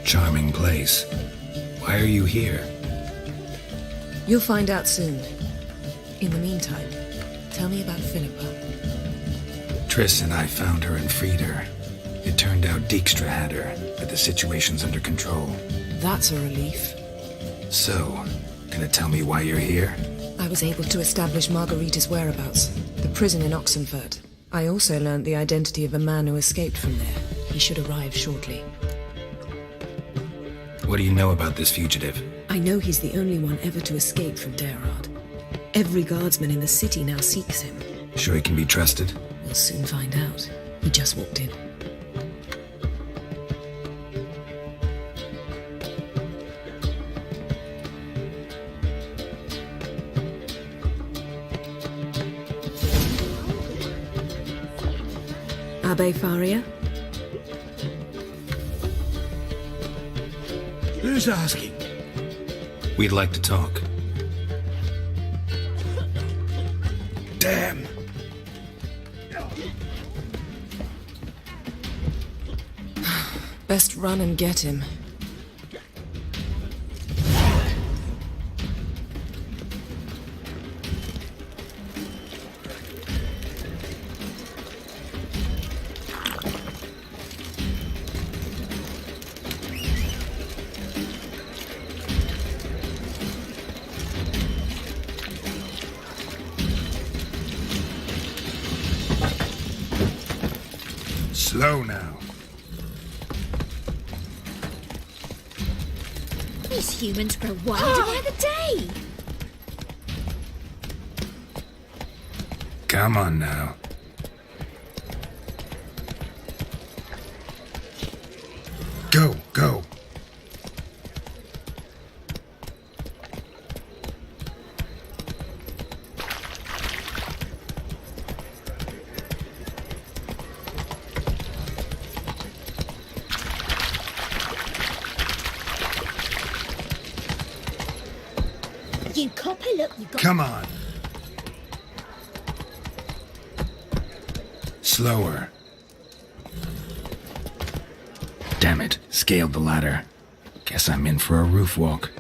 Charming place. Why are you here? You'll find out soon. In the meantime, tell me about Philippa. Triss and I found her and freed her. It turned out Dijkstra had her, but the situation's under control. That's a relief. So, gonna tell me why you're here? I was able to establish Margarita's whereabouts, the prison in Oxenfurt. I also learned the identity of a man who escaped from there. He should arrive shortly. What do you know about this fugitive? I know he's the only one ever to escape from Derard. Every guardsman in the city now seeks him. Sure he can be trusted? We'll soon find out. He just walked in. Abbe Faria? Who's asking? We'd like to talk. Damn. Best run and get him. Slow now. These humans grow wilder by the day. Come on now. Go, go. You copper, look, you got... Come on. Slower. Damn it, scaled the ladder. Guess I'm in for a roof walk.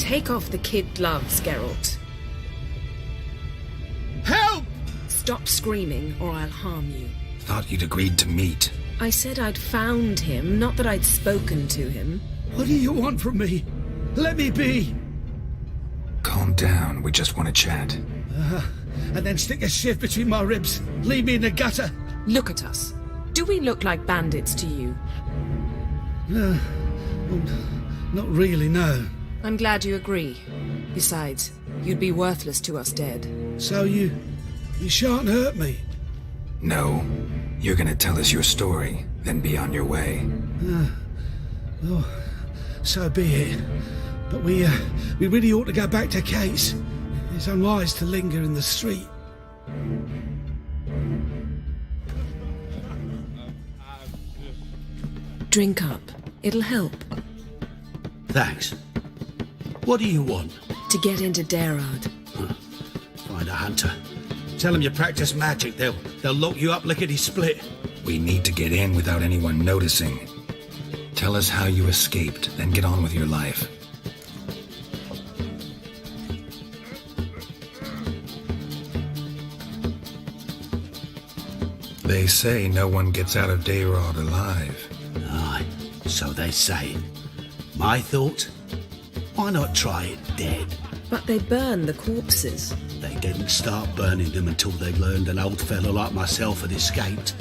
Take off the kid gloves, Geralt. Help! Stop screaming, or I'll harm you. Thought you'd agreed to meet. I said I'd found him, not that I'd spoken to him. What do you want from me? Let me be! Calm down, we just want to chat. And then stick a shiv between my ribs. Leave me in the gutter. Look at us. Do we look like bandits to you? No. Well, not really, no. I'm glad you agree. Besides, you'd be worthless to us dead. So you shan't hurt me? No. You're gonna tell us your story, then be on your way. Oh, so be it. But we really ought to go back to Kate's. It's unwise to linger in the street. Drink up. It'll help. Thanks. What do you want? To get into Daerad. Find a hunter. Tell them you practice magic. They'll lock you up lickety-split. We need to get in without anyone noticing. Tell us how you escaped, then get on with your life. They say no one gets out of Daerad alive. Aye, so they say. My thought? Why not try it dead? But they burn the corpses. They didn't start burning them until they learned an old fellow like myself had escaped.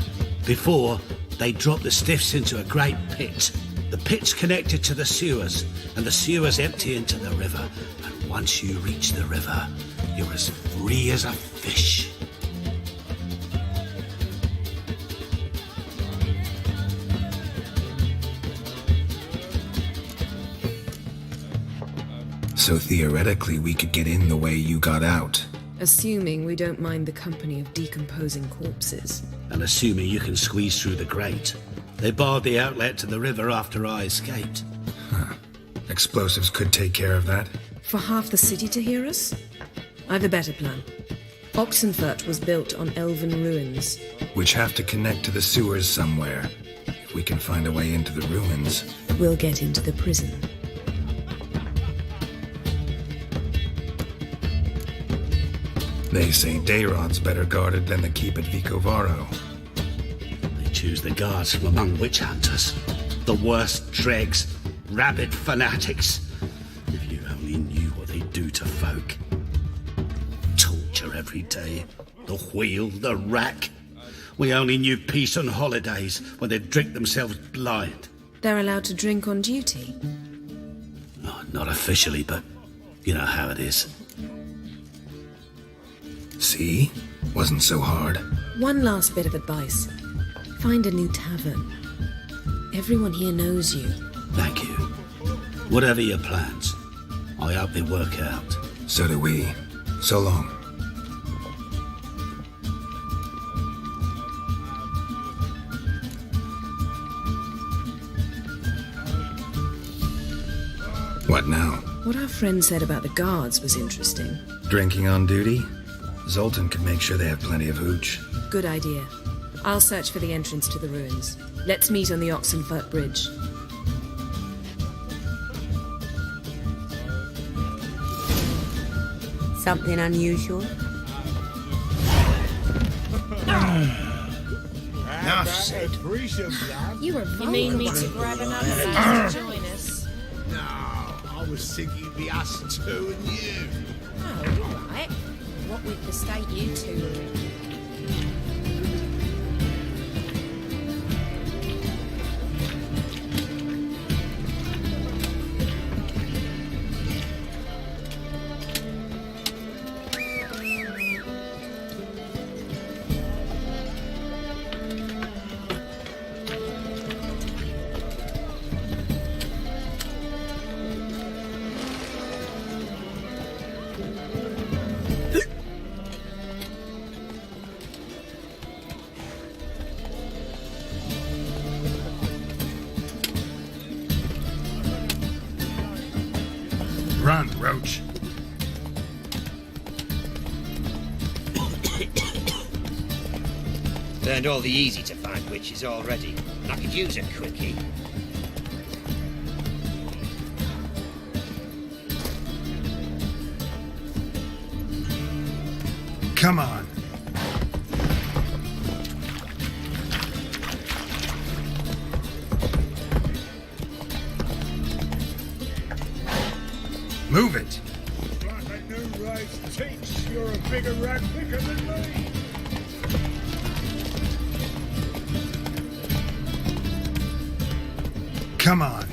Before, they dropped the stiffs into a great pit. The pit's connected to the sewers, and the sewers empty into the river. And once you reach the river, you're as free as a fish. So theoretically, we could get in the way you got out. Assuming we don't mind the company of decomposing corpses. And assuming you can squeeze through the grate. They barred the outlet to the river after I escaped. Huh. Explosives could take care of that. For half the city to hear us? I've a better plan. Oxenfurt was built on elven ruins. Which have to connect to the sewers somewhere. If we can find a way into the ruins. We'll get into the prison. They say Daerad's better guarded than the keep at Vicovaro. They choose the guards from among witch hunters. The worst dregs, rabid fanatics. If you only knew what they do to folk. Torture every day. The wheel, the rack. We only knew peace on holidays when they'd drink themselves blind. They're allowed to drink on duty? Oh, not officially, but you know how it is. See? Wasn't so hard. One last bit of advice. Find a new tavern. Everyone here knows you. Thank you. Whatever your plans, I hope they work out. So do we. So long. What now? What our friend said about the guards was interesting. Drinking on duty? Zoltan could make sure they have plenty of hooch. Good idea. I'll search for the entrance to the ruins. Let's meet on the Oxenfurt Bridge. Something unusual? Enough said. You were You mean me to grab another man to join us? No, I was thinking it'd be us two and you. Oh, you're right. What with the state you two are in. Run, Roach. Learned all the easy-to-find witches already. I could use a quickie. Come on. Move it! I know rice takes. You're a bigger rat picker than me. Come on.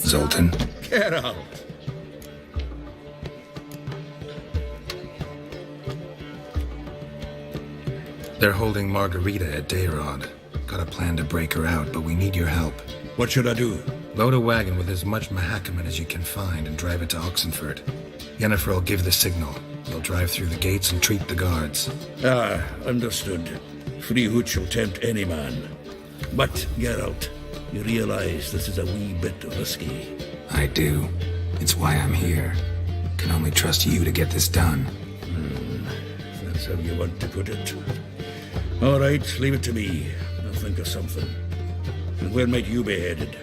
Zoltan. Get out. They're holding Margarita at Dayrod. Got a plan to break her out, but we need your help. What should I do? Load a wagon with as much Mahakaman as you can find and drive it to Oxenford. Yennefer will give the signal. They'll drive through the gates and treat the guards. Ah, understood. Free hoot shall tempt any man. But, Geralt, you realize this is a wee bit risky. I do. It's why I'm here. Can only trust you to get this done. If that's how you want to put it. All right, leave it to me. I'll think of something. And where might you be headed?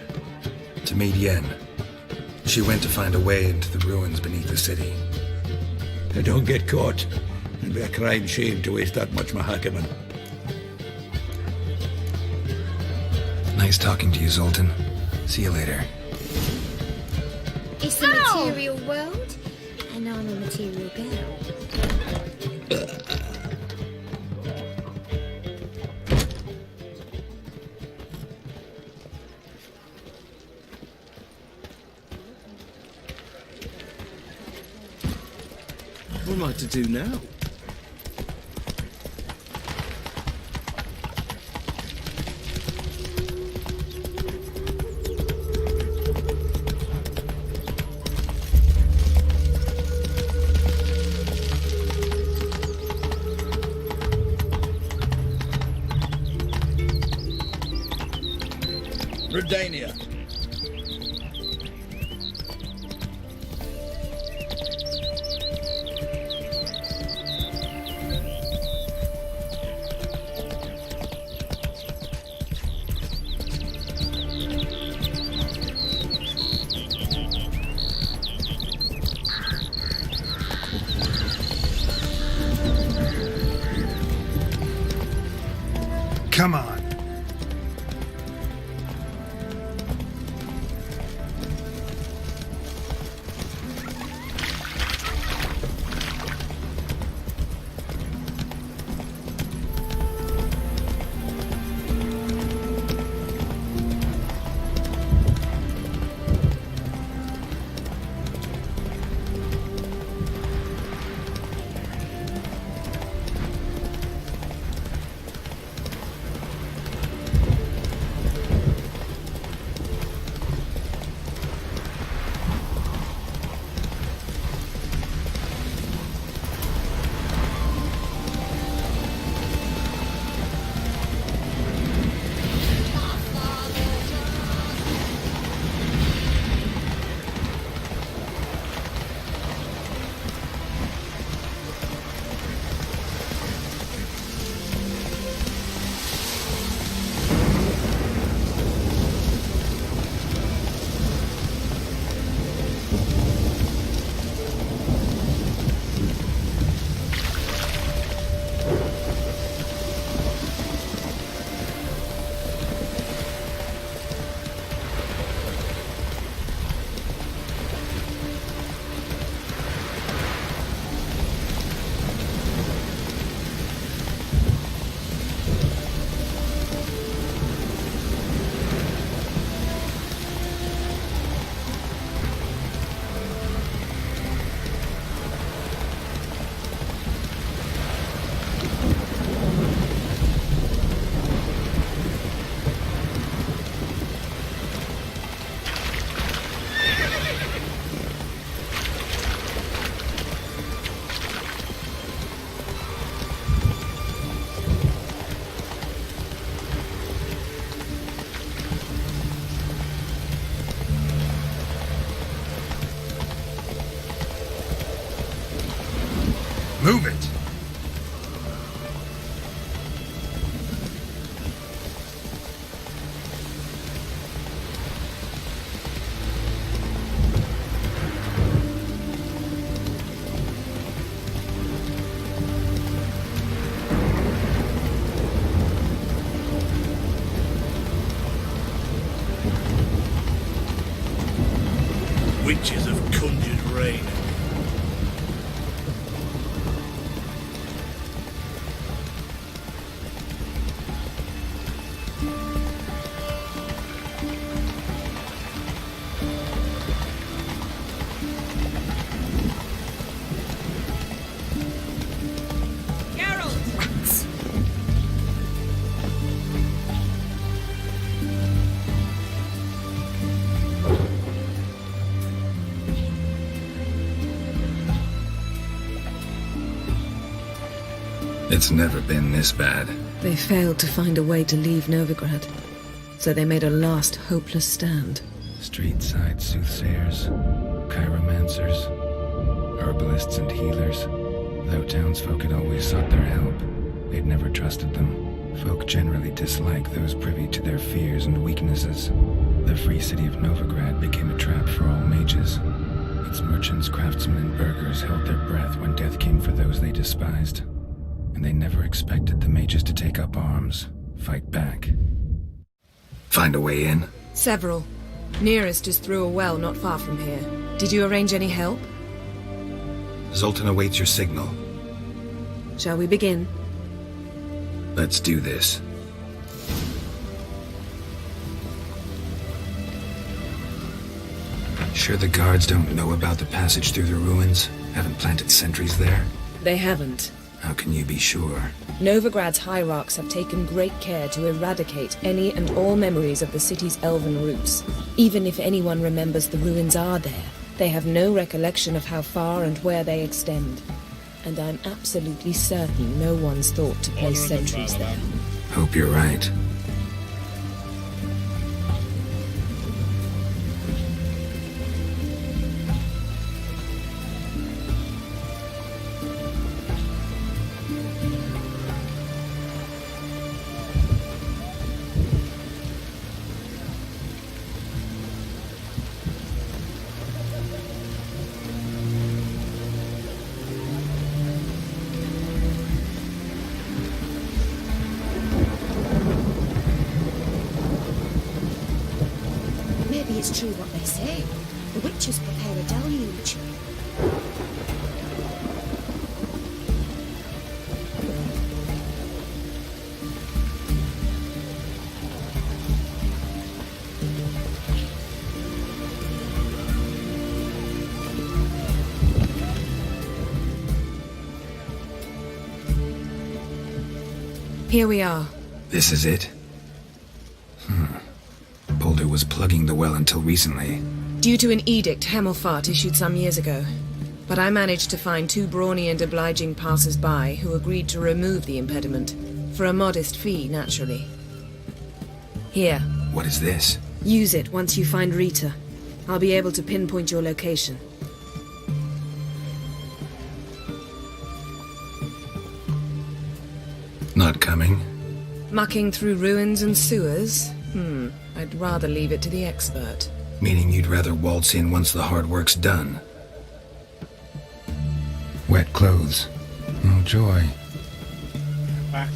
To meet Yen. She went to find a way into the ruins beneath the city. Don't get caught. It'd be a crime shame to waste that much Mahakaman. Nice talking to you, Zoltan. See you later. It's the material world, and I'm a material girl. What am I to do now? Redania. Come on. Move it! Witches have conjured rain. It's never been this bad. They failed to find a way to leave Novigrad, so they made a last hopeless stand. Street-side soothsayers, chiromancers, herbalists and healers. Though townsfolk had always sought their help, they'd never trusted them. Folk generally dislike those privy to their fears and weaknesses. The free city of Novigrad became a trap for all mages. Its merchants, craftsmen, and burghers held their breath when death came for those they despised. And they never expected the mages to take up arms, fight back. Find a way in? Several. Nearest is through a well not far from here. Did you arrange any help? Zoltan awaits your signal. Shall we begin? Let's do this. Sure the guards don't know about the passage through the ruins? Haven't planted sentries there? They haven't. How can you be sure? Novigrad's hierarchs have taken great care to eradicate any and all memories of the city's elven roots. Even if anyone remembers the ruins are there, they have no recollection of how far and where they extend. And I'm absolutely certain no one's thought to place sentries there. Hope you're right. It's true what they say. The witches prepare a deluge. Here we are. This is it? Boulder was plugging the well until recently. Due to an edict Hemelfart issued some years ago. But I managed to find two brawny and obliging passers-by who agreed to remove the impediment. For a modest fee, naturally. Here. What is this? Use it once you find Rita. I'll be able to pinpoint your location. Not coming? Mucking through ruins and sewers? I'd rather leave it to the expert. Meaning you'd rather waltz in once the hard work's done. Wet clothes. Oh, joy. Back.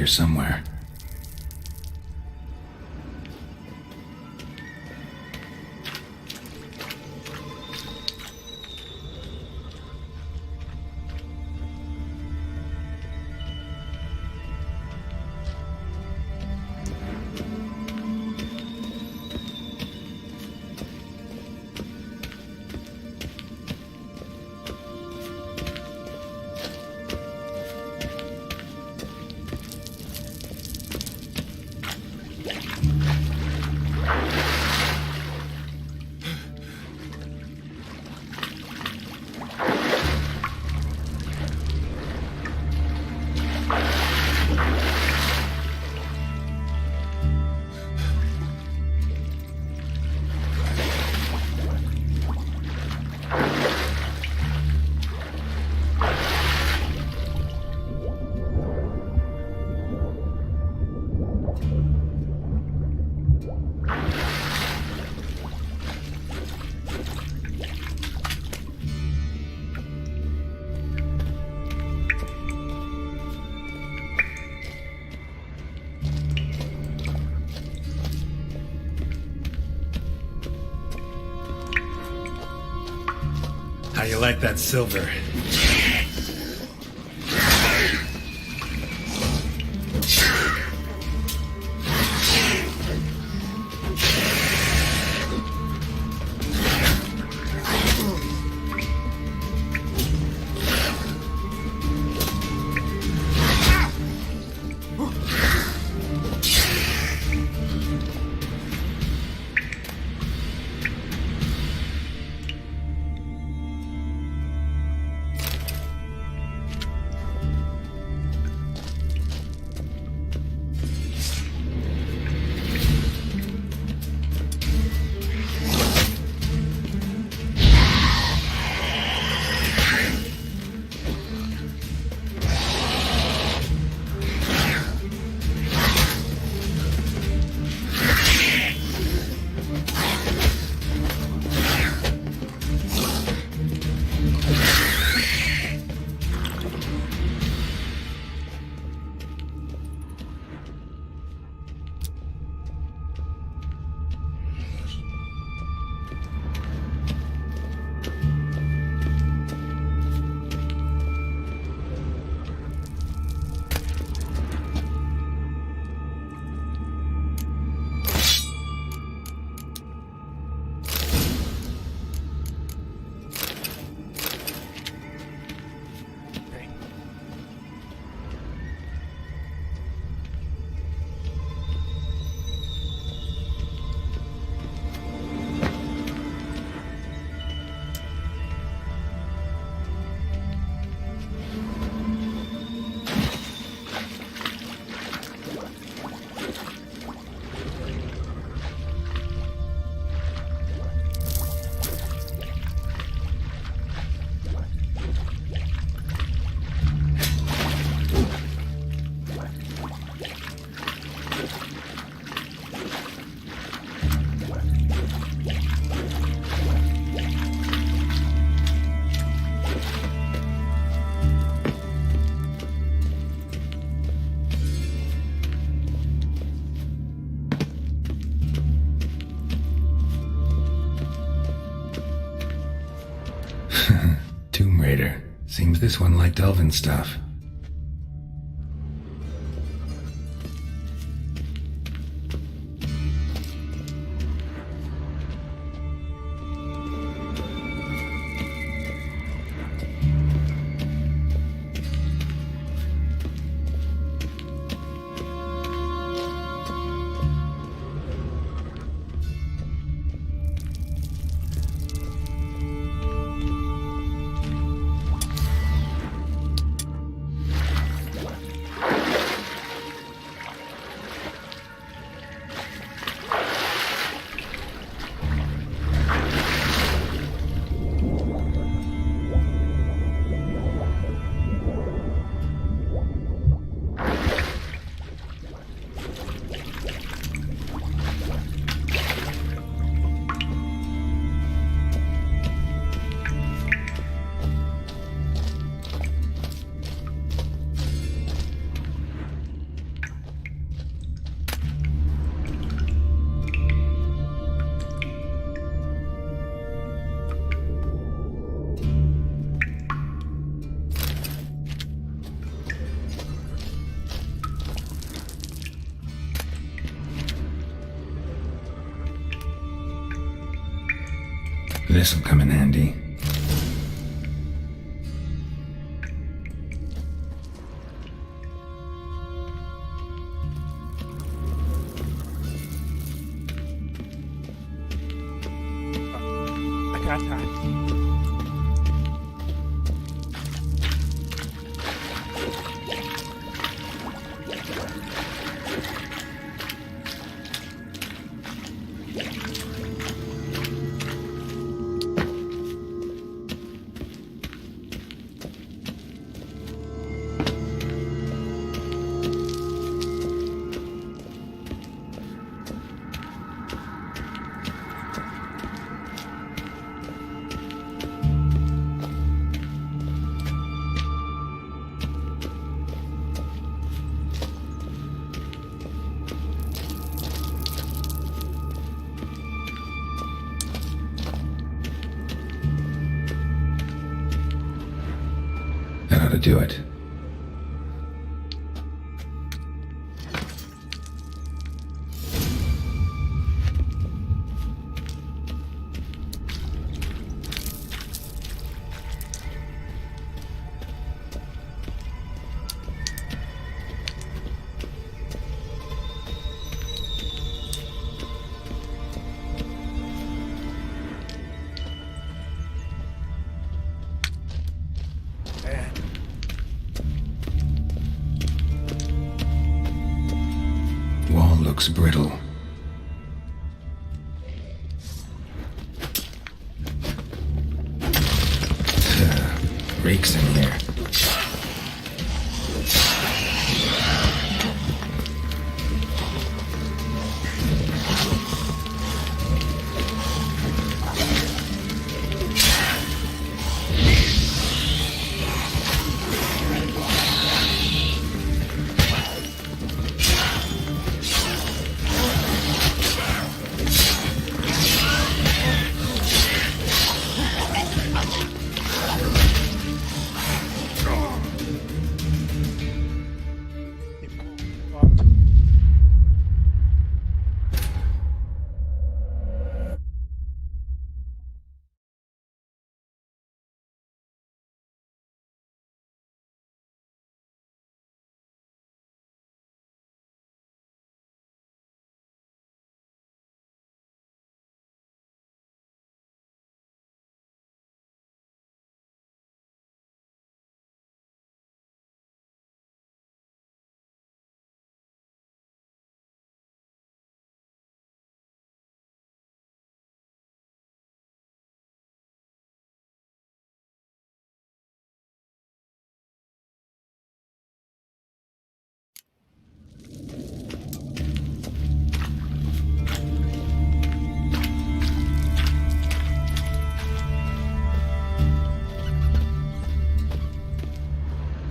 here somewhere. like that silver. Tomb Raider. Seems this one liked elven stuff. This'll come in handy. I got that. to do it. Wall looks brittle. Reeks in here.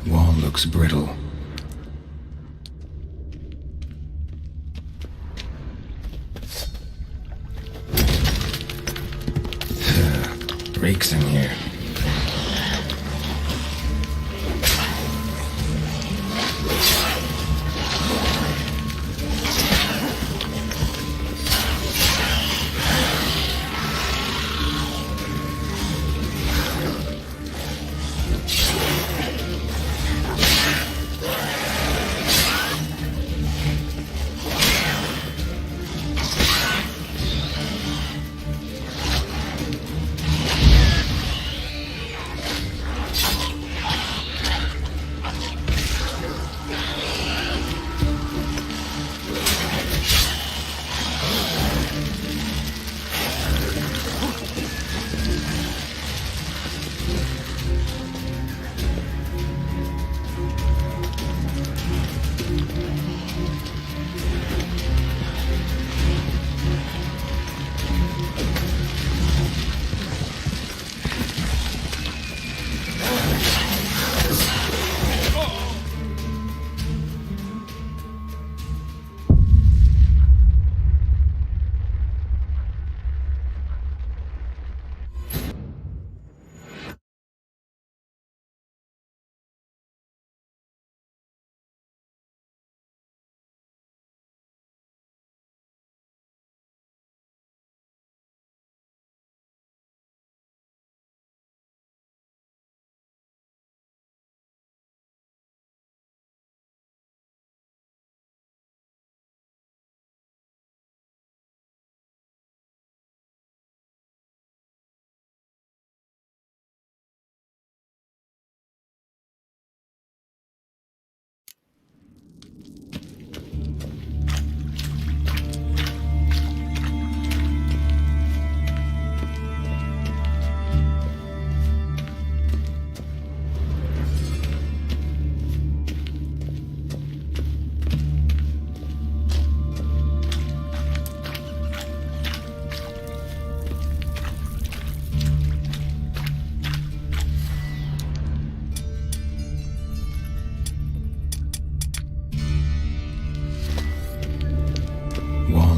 Wall looks brittle. Reeks in here.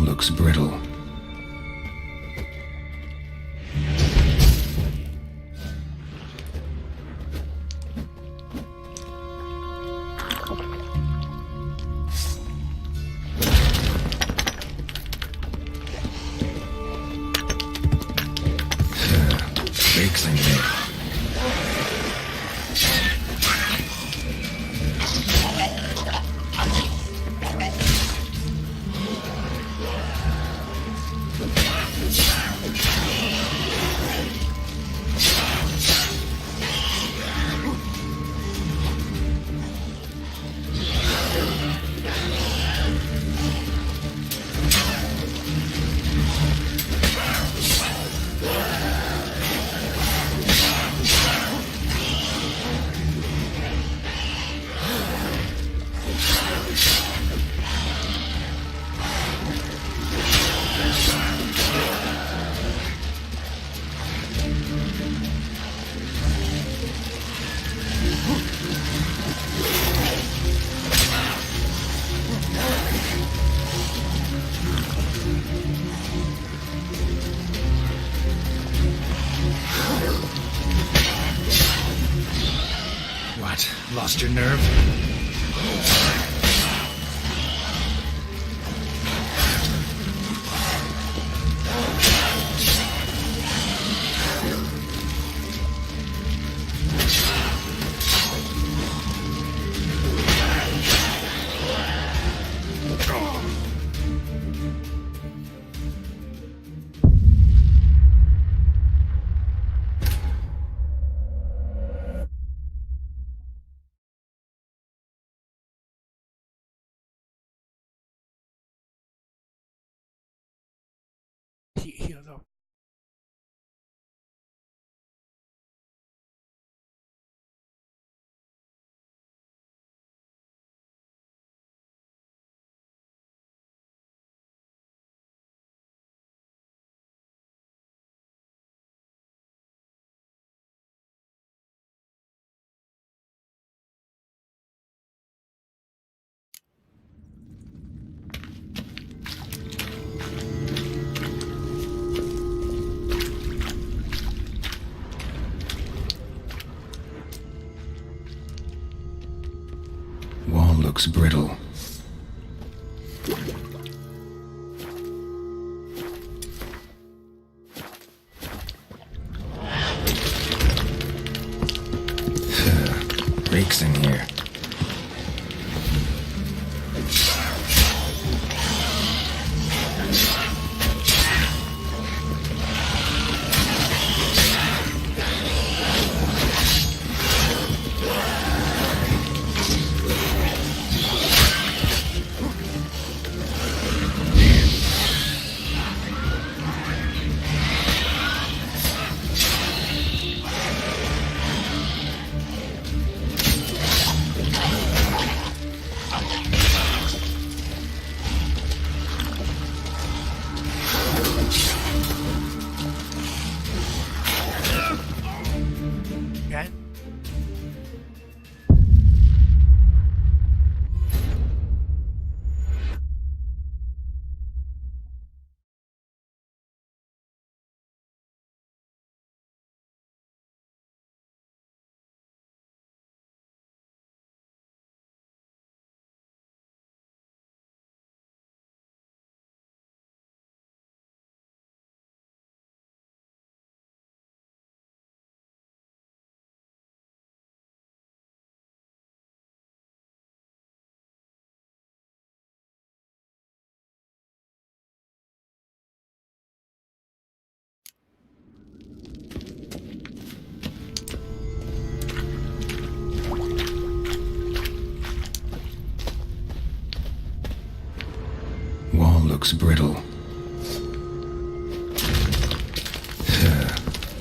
Looks brittle. What? Lost your nerve? Heal up. Wall looks brittle. Reeks in here. Looks brittle.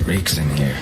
Reeks in here.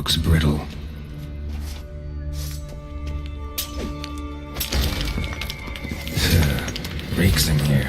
looks brittle. Reeks in here.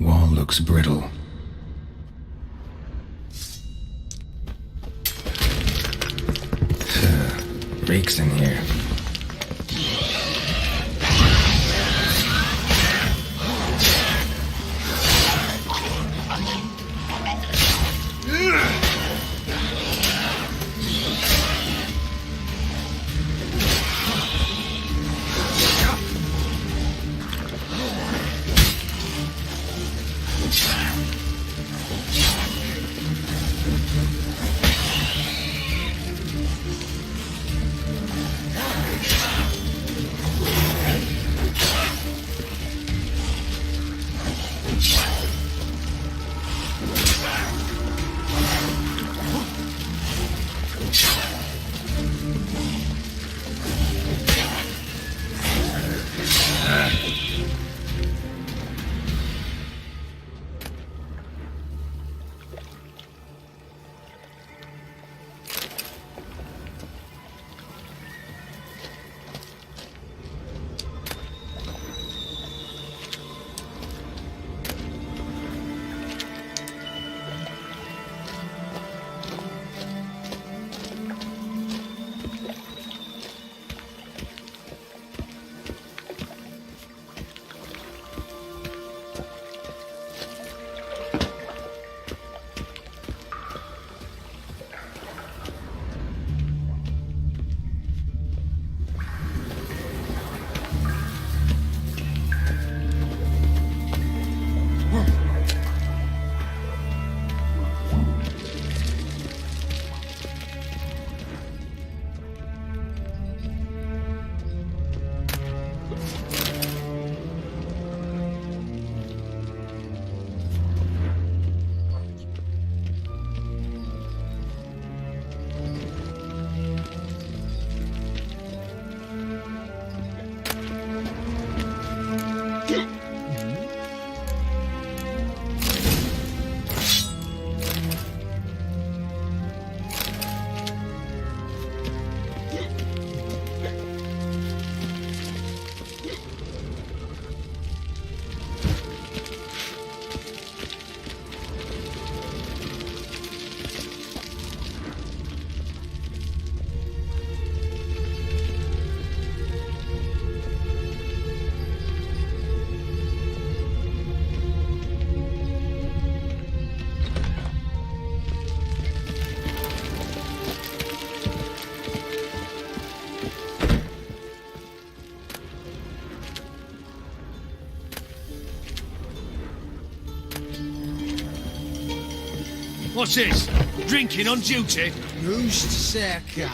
Wall looks brittle. reeks in here. What's this? Drinking on duty? Who's Serkat?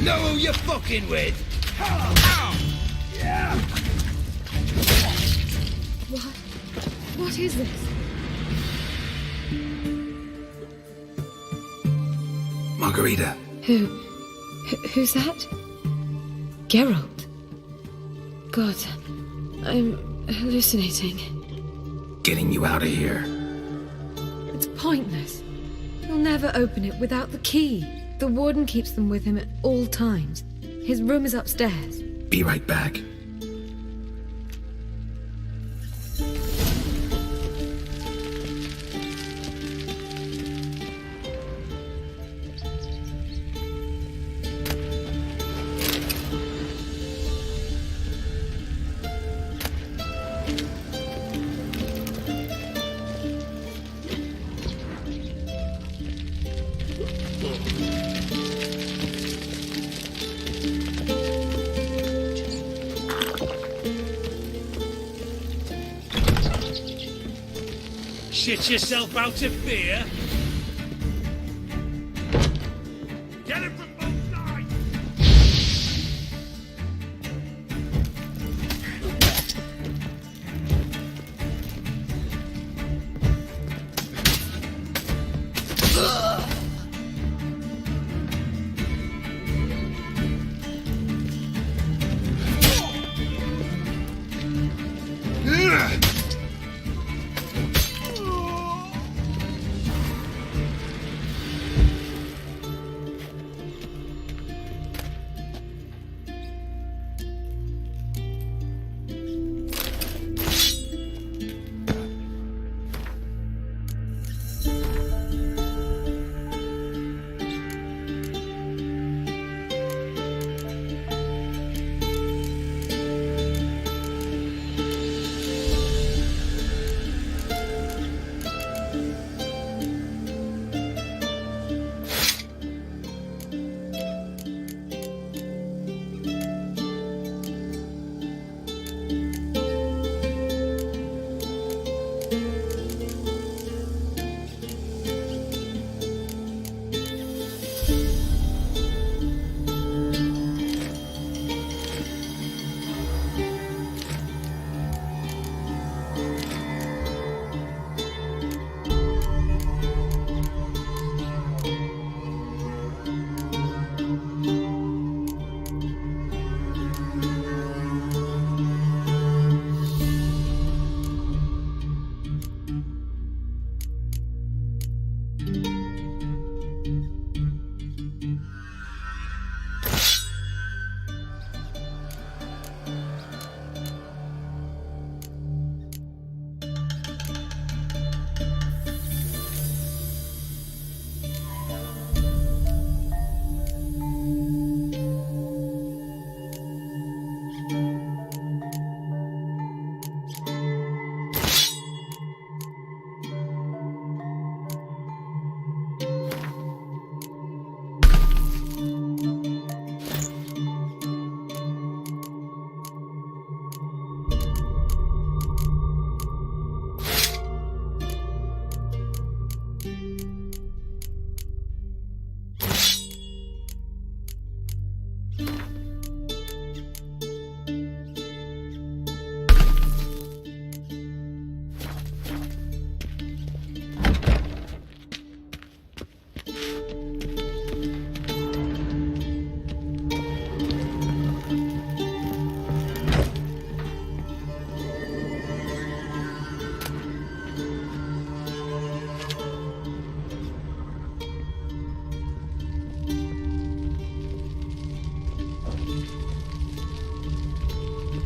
Know who you're fucking with? What is this? Margarita. Who's that? Geralt. God, I'm hallucinating. Getting you out of here. It's pointless. He'll never open it without the key. The warden keeps them with him at all times. His room is upstairs. Be right back. Shit yourself out of fear? Get him from both sides!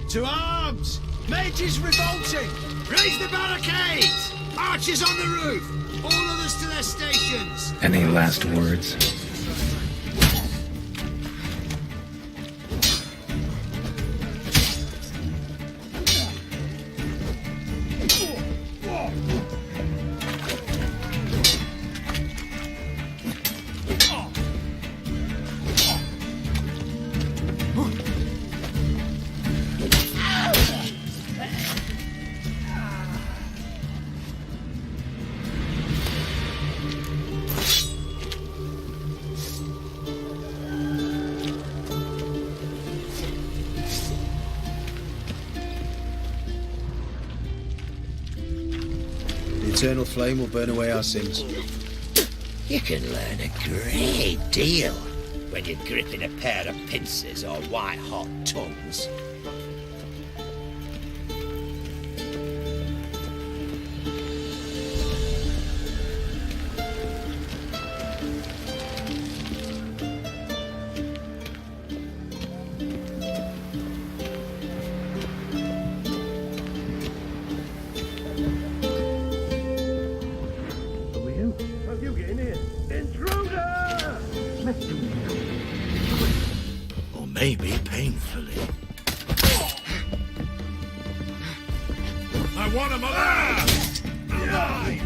To arms! Mages revolting! Raise the barricades! Archers on the roof! All others to their stations! Any last words? The eternal flame will burn away our sins. You can learn a great deal when you're gripping a pair of pincers or white-hot tongues. Or maybe painfully. I want him alive! Alive!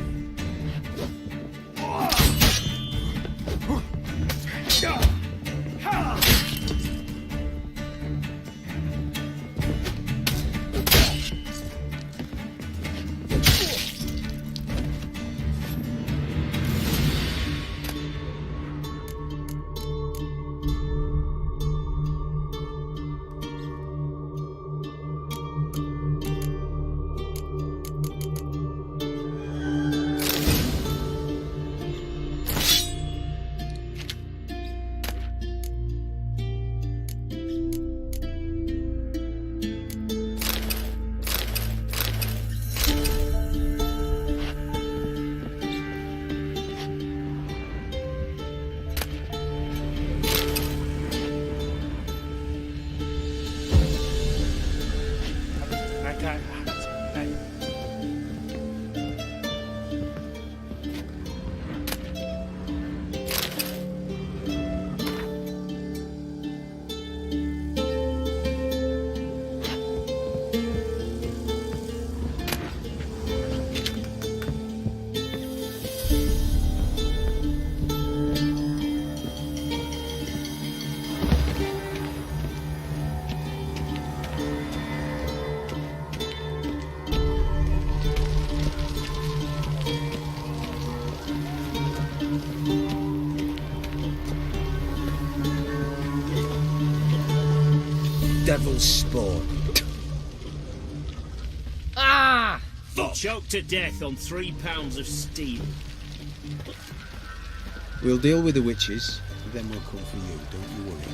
Devil's spawn. Ah! You'll choke to death on 3 pounds of steel. We'll deal with the witches, and then we'll come for you, don't you worry.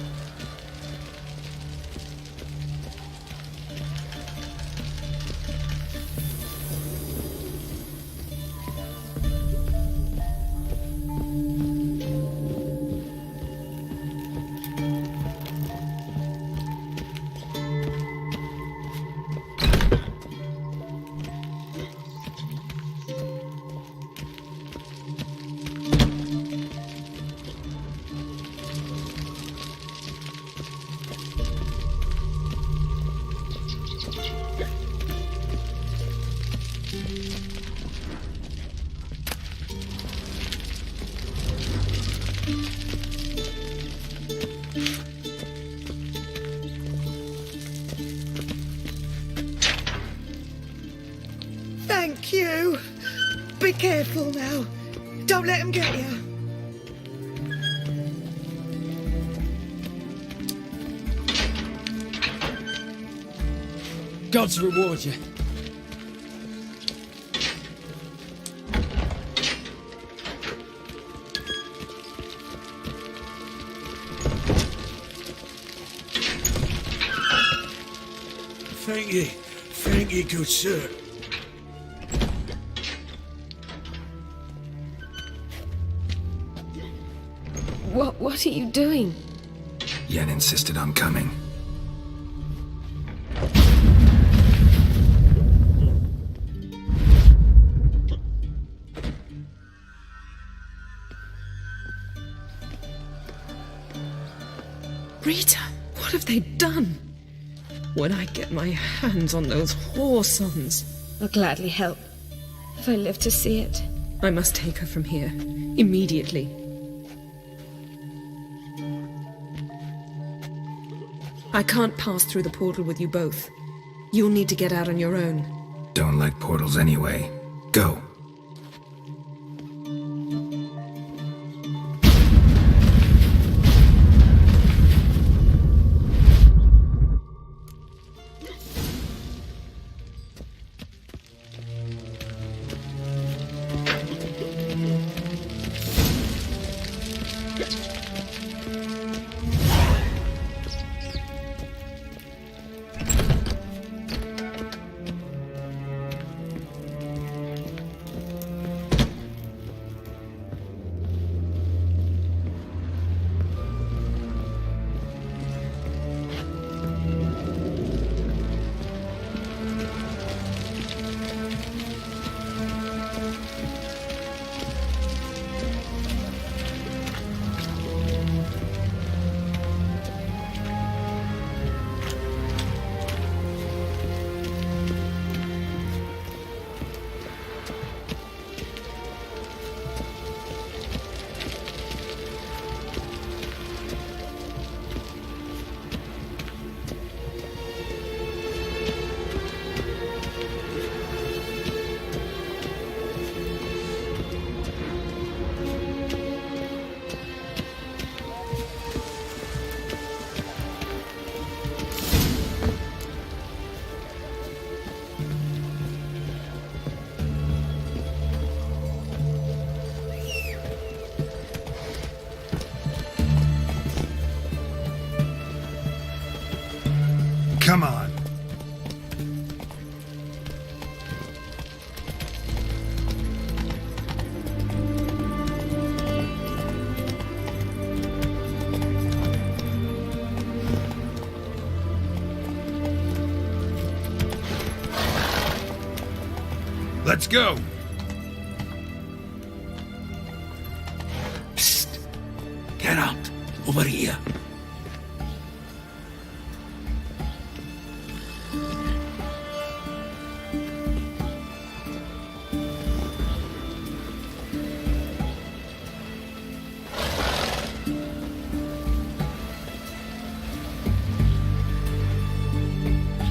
Thank you. Be careful now. Don't let him get you. Gods reward you. Thank you, good sir. What are you doing? Yen insisted on coming. Rita, what have they done? When I get my hands on those whoresons... I'll gladly help, if I live to see it. I must take her from here, immediately. I can't pass through the portal with you both. You'll need to get out on your own. Don't like portals anyway. Go. Come on. Let's go. Psst. Get out. Over here.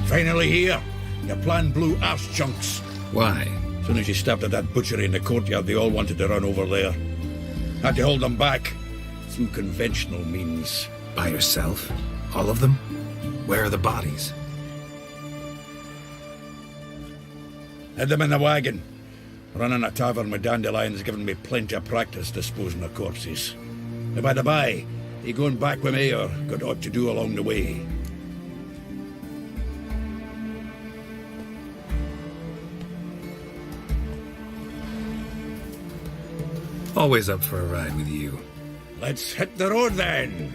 Finally here. Your plan blew arse chunks. Why? As soon as you stabbed at that butchery in the courtyard, they all wanted to run over there. Had to hold them back. Through conventional means. By yourself? All of them? Where are the bodies? Had them in the wagon. Running a tavern with Dandelion's given me plenty of practice disposing of corpses. And by the by, you going back with me or got aught to do along the way? Always up for a ride with you. Let's hit the road then.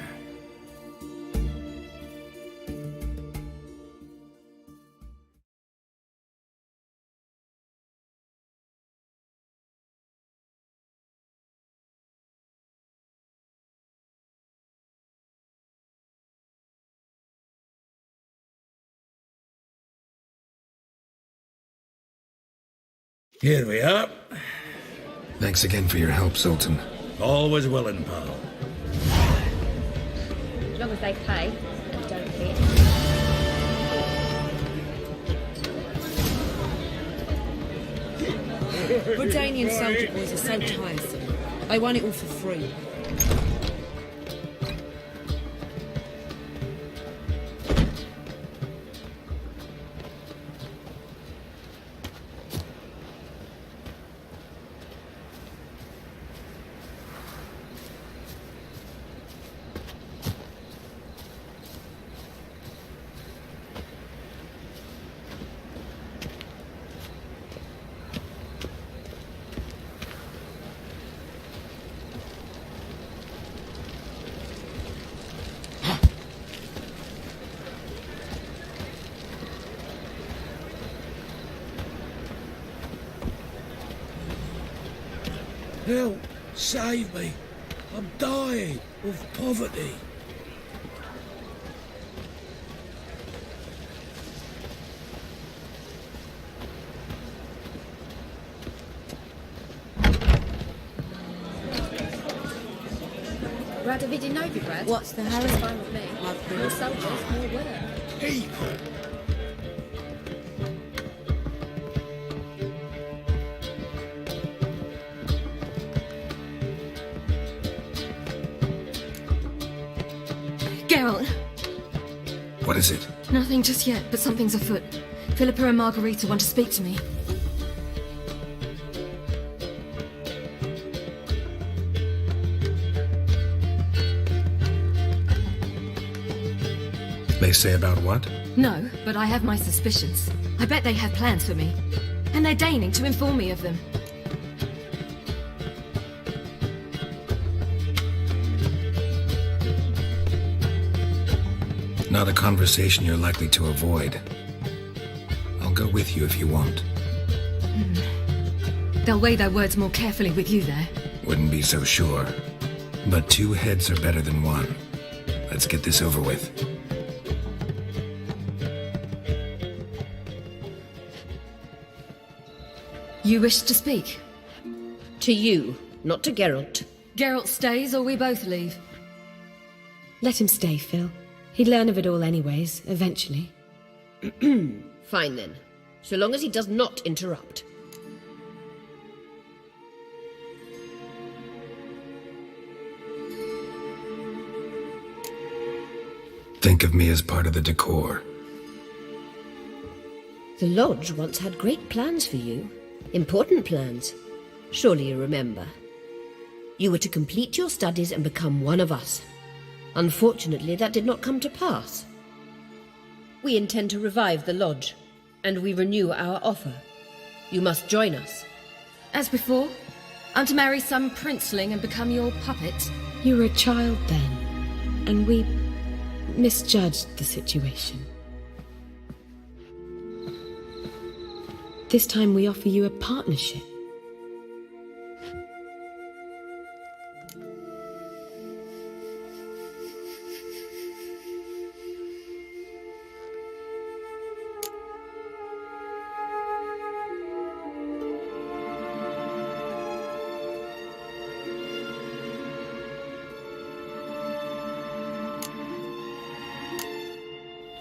Here we are. Thanks again for your help, Sultan. Always willing, pal. As long as they pay, I don't hit. Bredanian soldier boys are so tiresome. I want it all for free. Help! Save me! I'm dying of poverty. Radovidi Novigrad? What's the hurry? Fine with me. More soldiers, more work. People! Geralt! What is it? Nothing just yet, but something's afoot. Philippa and Margarita want to speak to me. They say about what? No, but I have my suspicions. I bet they have plans for me. And they're deigning to inform me of them. Not a conversation you're likely to avoid. I'll go with you if you want. They'll weigh their words more carefully with you there. Wouldn't be so sure. But 2 heads are better than 1. Let's get this over with. You wish to speak? To you, not to Geralt. Geralt stays or we both leave. Let him stay, Phil. He'd learn of it all anyways, eventually. Fine then, so long as he does not interrupt. Think of me as part of the decor. The Lodge once had great plans for you. Important plans. Surely you remember. You were to complete your studies and become one of us. Unfortunately, that did not come to pass. We intend to revive the Lodge, and we renew our offer. You must join us. As before, I'm to marry some princeling and become your puppet. You were a child then, and we misjudged the situation. This time we offer you a partnership.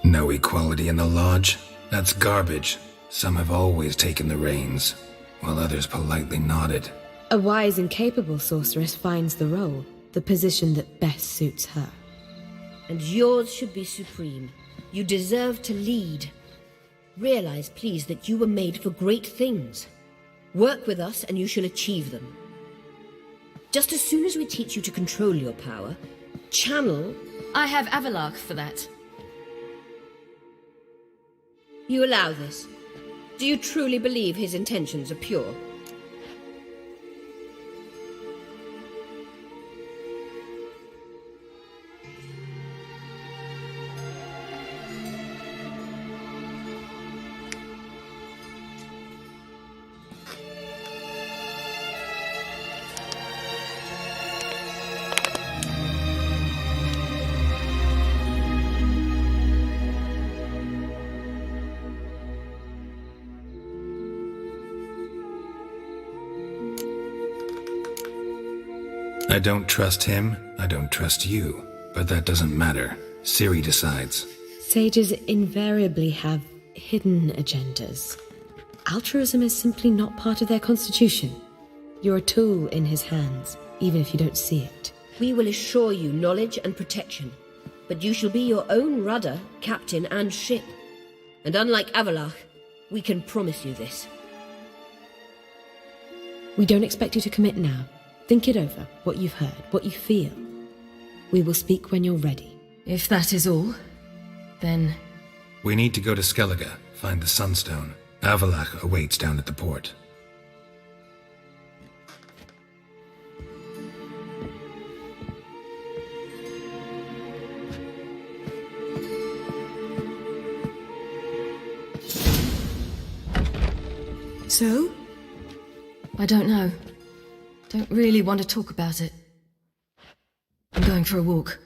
No equality in the Lodge? That's garbage. Some have always taken the reins, while others politely nodded. A wise and capable sorceress finds the role, the position that best suits her. And yours should be supreme. You deserve to lead. Realize, please, that you were made for great things. Work with us and you shall achieve them. Just as soon as we teach you to control your power, channel... I have Avalark for that. You allow this? Do you truly believe his intentions are pure? I don't trust him, I don't trust you. But that doesn't matter. Ciri decides. Sages invariably have hidden agendas. Altruism is simply not part of their constitution. You're a tool in his hands, even if you don't see it. We will assure you knowledge and protection, but you shall be your own rudder, captain, and ship. And unlike Avalark, we can promise you this. We don't expect you to commit now. Think it over, what you've heard, what you feel. We will speak when you're ready. If that is all, then... We need to go to Skellige, find the Sunstone. Avallac'h awaits down at the port. So? I don't know. Don't really want to talk about it. I'm going for a walk.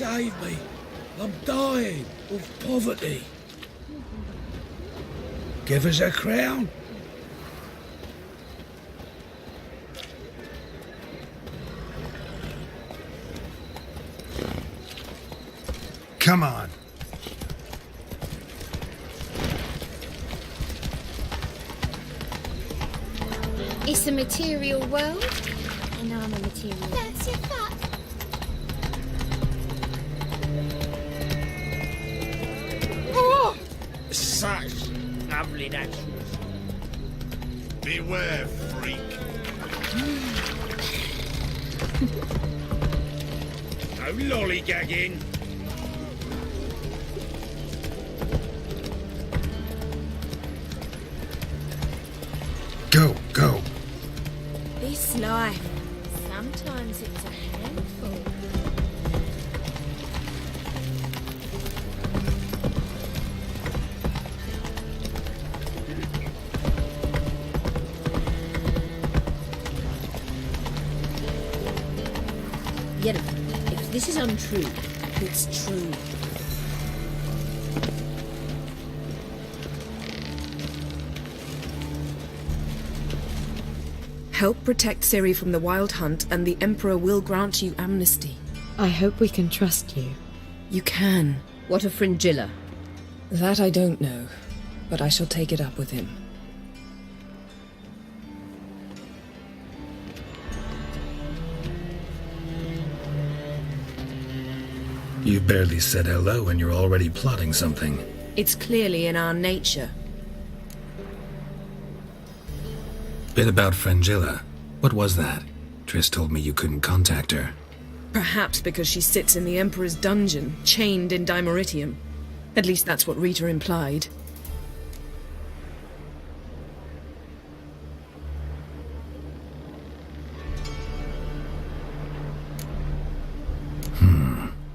save me. I'm dying of poverty. Give us a crown. Come on. It's a material world, and I'm a material. That's your fuck. Oh! Such lovely naturals. Beware, freak. No lollygagging. Go, go. This life. Sometimes it's a handful. Yennefer, if this is untrue, It's true. Help protect Ciri from the Wild Hunt, and the Emperor will grant you amnesty. I hope we can trust you. You can. what of Fringilla? That I don't know, but I shall take it up with him. You've barely said hello and you're already plotting something. It's clearly in our nature. Bit about Fringilla. What was that? Triss told me you couldn't contact her. Perhaps because she sits in the Emperor's dungeon, chained in Dimeritium. At least that's what Rita implied.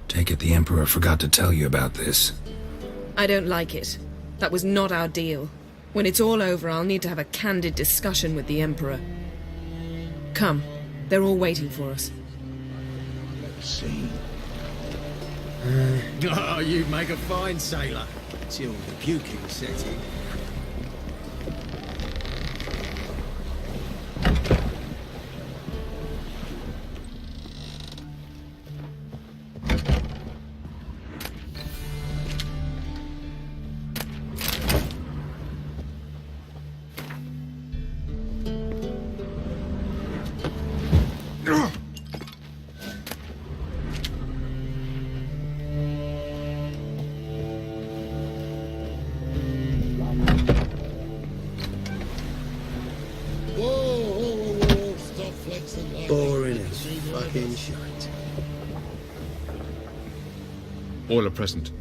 Take it the Emperor forgot to tell you about this. I don't like it. That was not our deal. When it's all over, I'll need to have a candid discussion with the Emperor. Come, they're all waiting for us. Let's see. Oh, you make a fine sailor. Till the puking set in. Boring as fucking shite. All are present.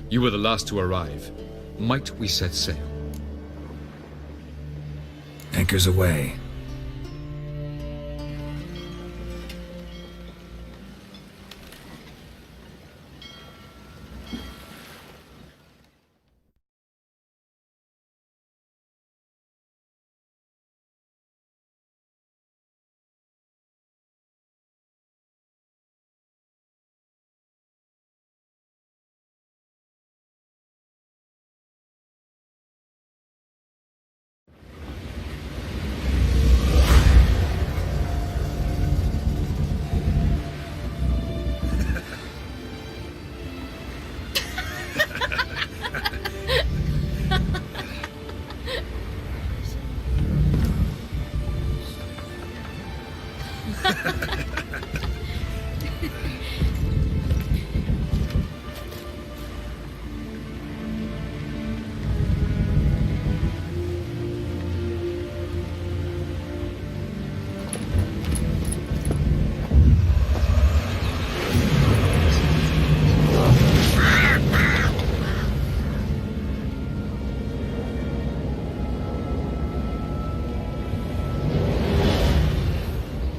You were the last to arrive. Might we set sail? Anchors away.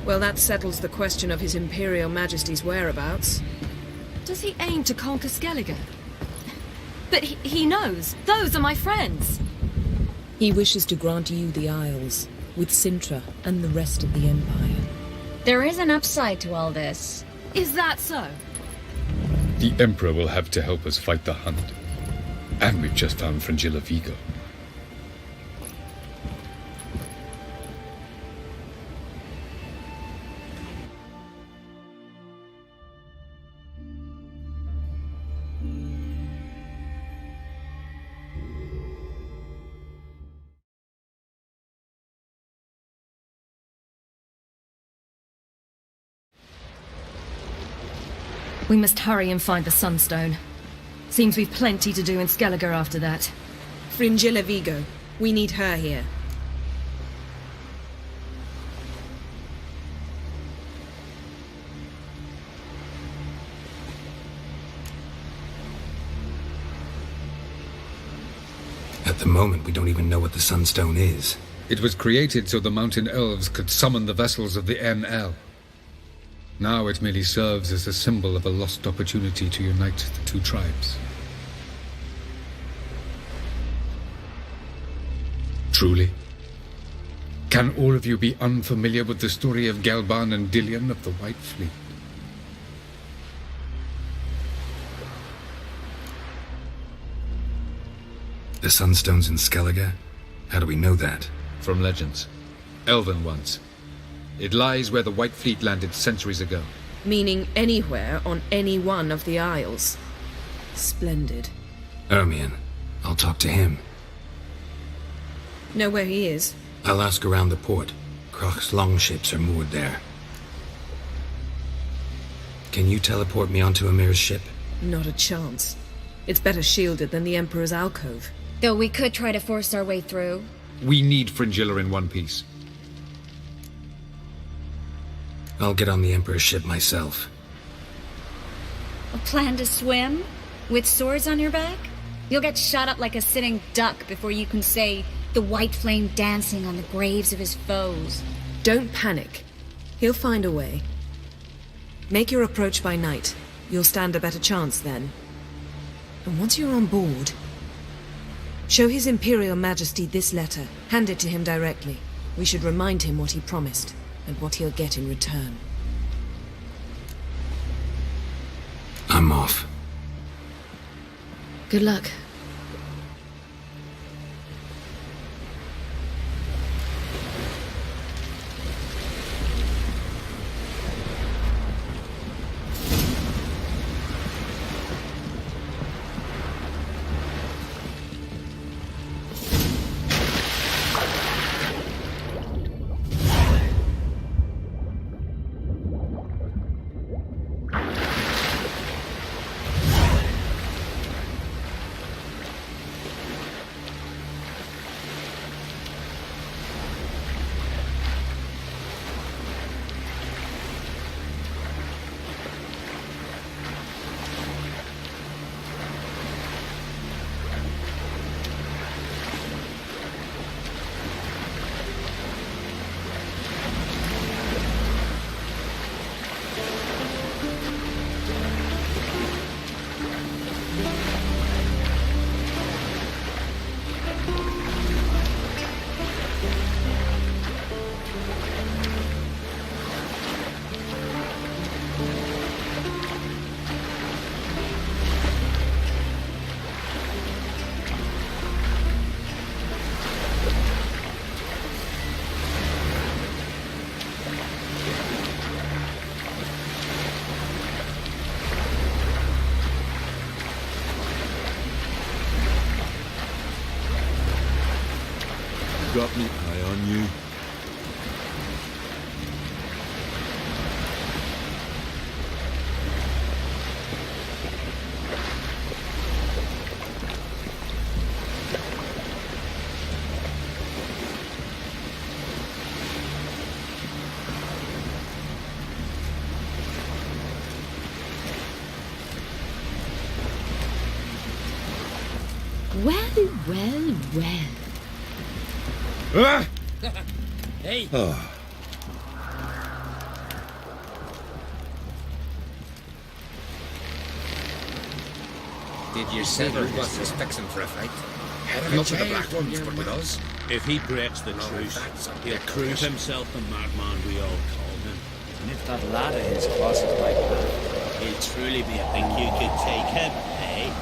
Well, that settles the question of His Imperial Majesty's whereabouts. Does he aim to conquer Skellige? But he knows. Those are my friends. He wishes to grant you the Isles, with Sintra and the rest of the Empire. There is an upside to all this. Is that so? The Emperor will have to help us fight the Hunt. And we've just found Fringilla Vigo. We must hurry and find the Sunstone. Seems we've plenty to do in Skellige after that. Fringilla Vigo. We need her here. At the moment, we don't even know what the Sunstone is. It was created so the Mountain Elves could summon the vessels of the NL. Now it merely serves as a symbol of a lost opportunity to unite the two tribes. Truly? Can all of you be unfamiliar with the story of Gelban and Dillion of the White Fleet? The Sunstone's in Skellige? How do we know that? From legends. Elven ones. It lies where the White Fleet landed centuries ago. Meaning anywhere on any one of the Isles. Splendid. Ermion. I'll talk to him. Know where he is? I'll ask around the port. Croc's longships are moored there. Can you teleport me onto Amir's ship? Not a chance. It's better shielded than the Emperor's alcove. Though we could try to force our way through. We need Fringilla in one piece. I'll get on the Emperor's ship myself. A plan to swim? With swords on your back? You'll get shot up like a sitting duck before you can say, "The white flame dancing on the graves of his foes." Don't panic. He'll find a way. Make your approach by night. You'll stand a better chance then. And once you're on board, show His Imperial Majesty this letter. Hand it to him directly. We should remind him what he promised, and what he'll get in return. I'm off. Good luck. Got me eye on you. Well, well, well. Hey! Oh. Did you say there was this fixing for a fight? Not with the Black Ones, but with us? If he breaks the truce, he'll prove himself the madman we all call him. And if that lad of his crosses my path, He'll truly be a think you could take him, eh?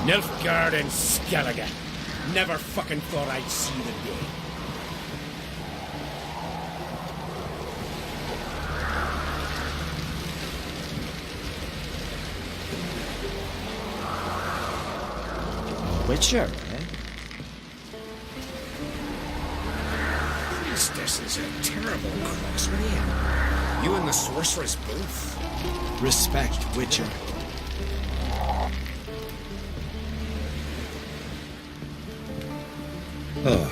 Nilfgaard and Skellige. Never fucking thought I'd see the day. Witcher, eh? This is a terrible cross with you. You and the sorceress both. Respect, Witcher. Oh.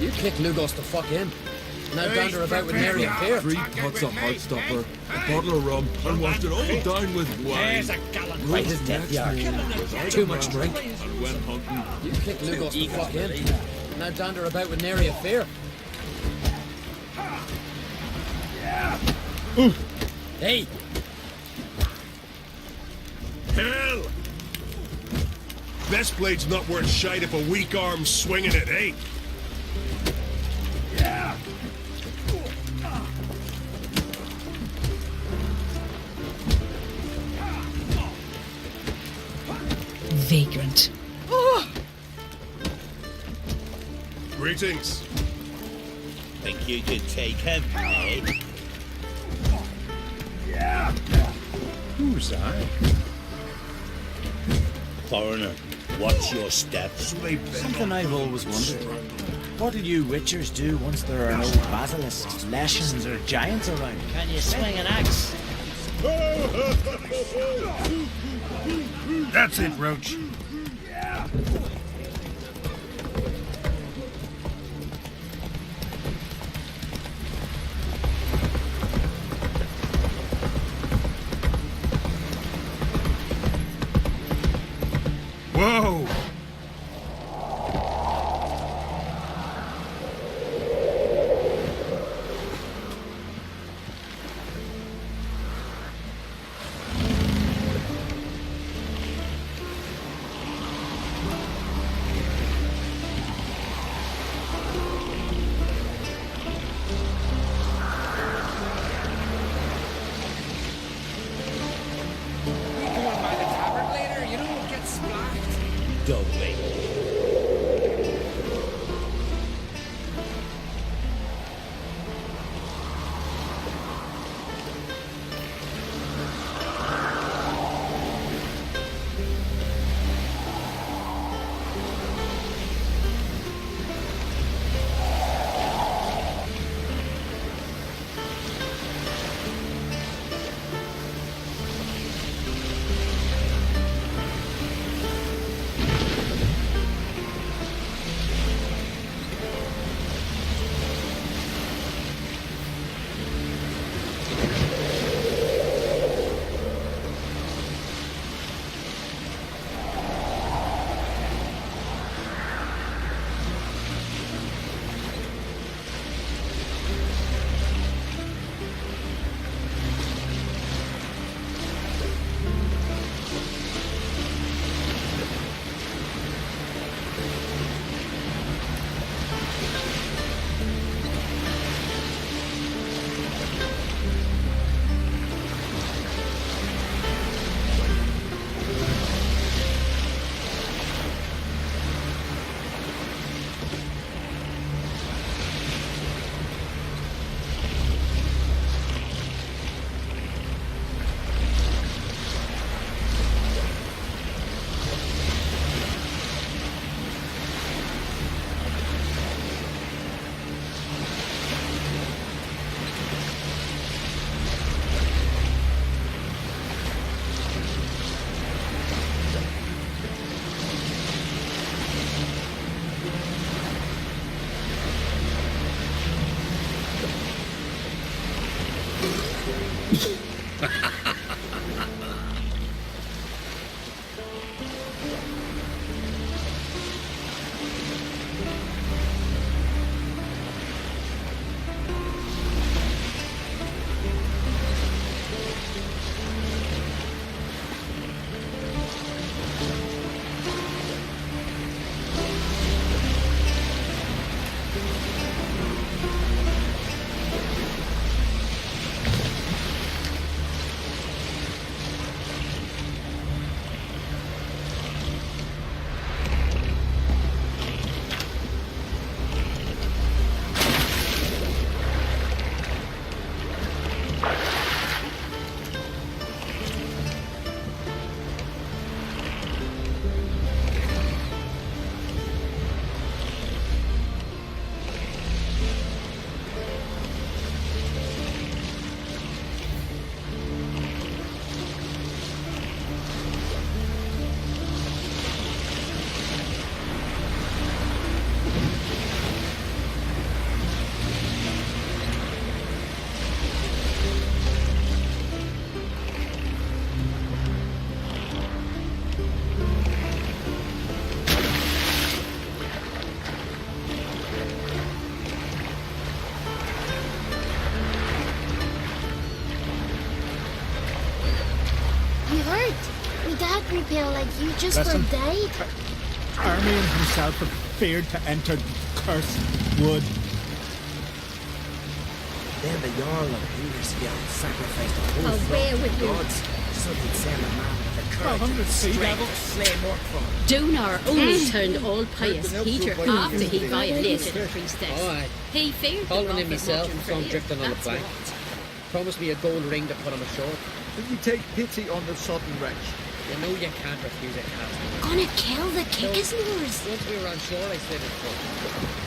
You kick Lugos the fuck in. Now dander about with nary a fear. 3 pots of Heartstopper, a bottle of rum, and washed it all down with wine. There's a gallant Right his death yard. Too much drink. And went hunting. You kick Lugos the fuck in. Now dander about with nary a fear. Hey! Hell! Best blade's not worth shite if a weak arm's swinging it, eh? Yeah! Vagrant. Greetings. Think you could take him, eh? Yeah! Who's I? Foreigner, watch your steps. Something I've always wondered. What do you Witchers do once there are no basilisks, leshens, or giants around? Can you swing an axe? That's it, Roach. Yeah. Whoa! Doubly. people like you just Listen. for a day? Armian himself had feared to enter cursed wood. Then the Jarl of Ulersfjord sacrificed a whole I'll flock bear of with you. gods so he'd send a man with the courage 100 and sea strength devils. to slay Morkford. Donar only turned all pious Peter Heard the after he helpful violated a priestess. Aye. He feared the Holding wrath him of myself Morton and saw him Freya, drifting on the that's plank. what. Promised me a gold ring to put him ashore. Did you take pity on the sodden wretch? You know you can't refuse a cast. Gonna kill the Kickasnores. Once we were on shore, I slid it through.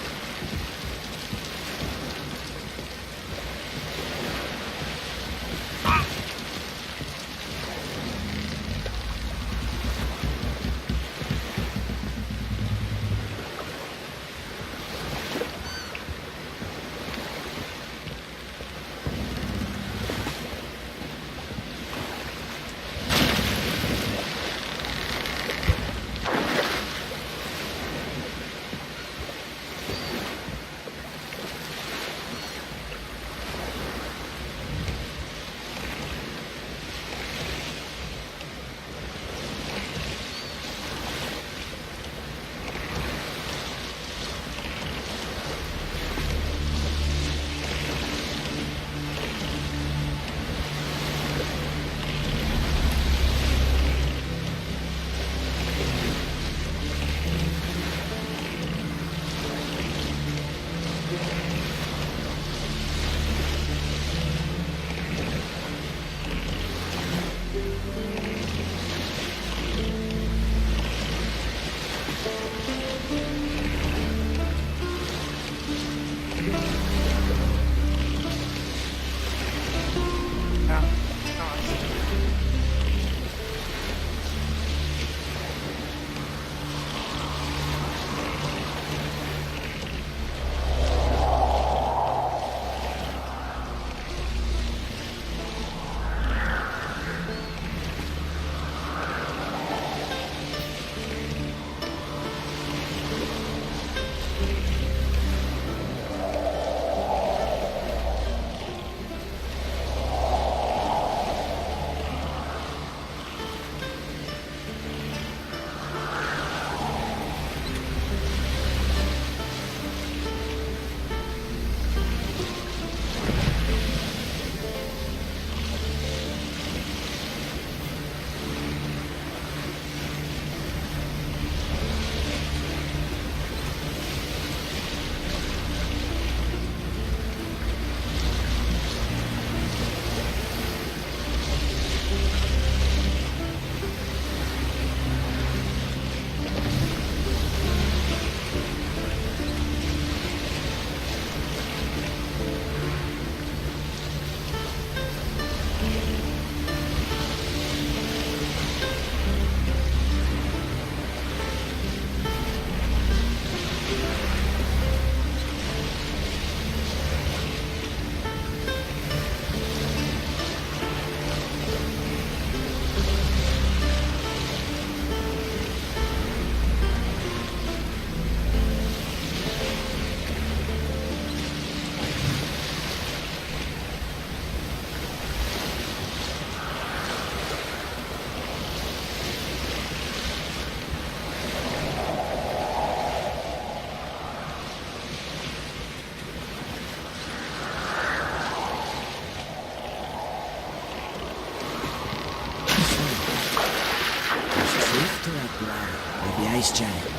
The ice giant.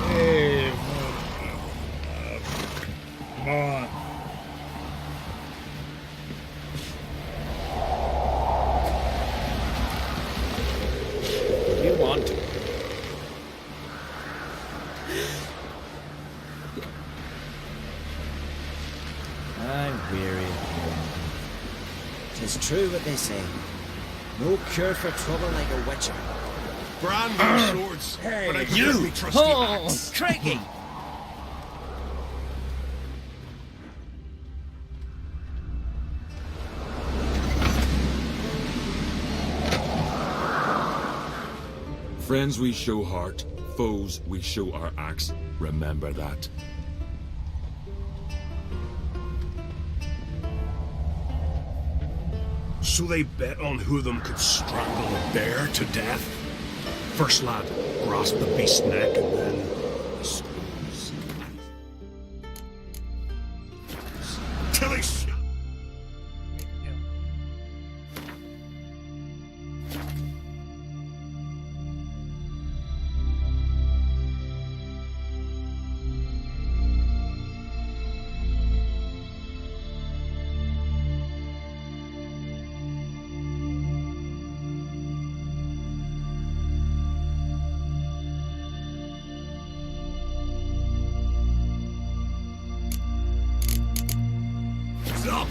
Hey, come on. What do you want? I'm weary of hearing it. 'Tis true what they say. No cure for trouble like a witcher. Brand those swords, but I you! can't be trusty axe. Craigie! Friends we show heart, foes we show our axe. Remember that. So they bet on who of them could strangle a bear to death. First lad, grasp the beast's neck and then squeeze. Till he Stop!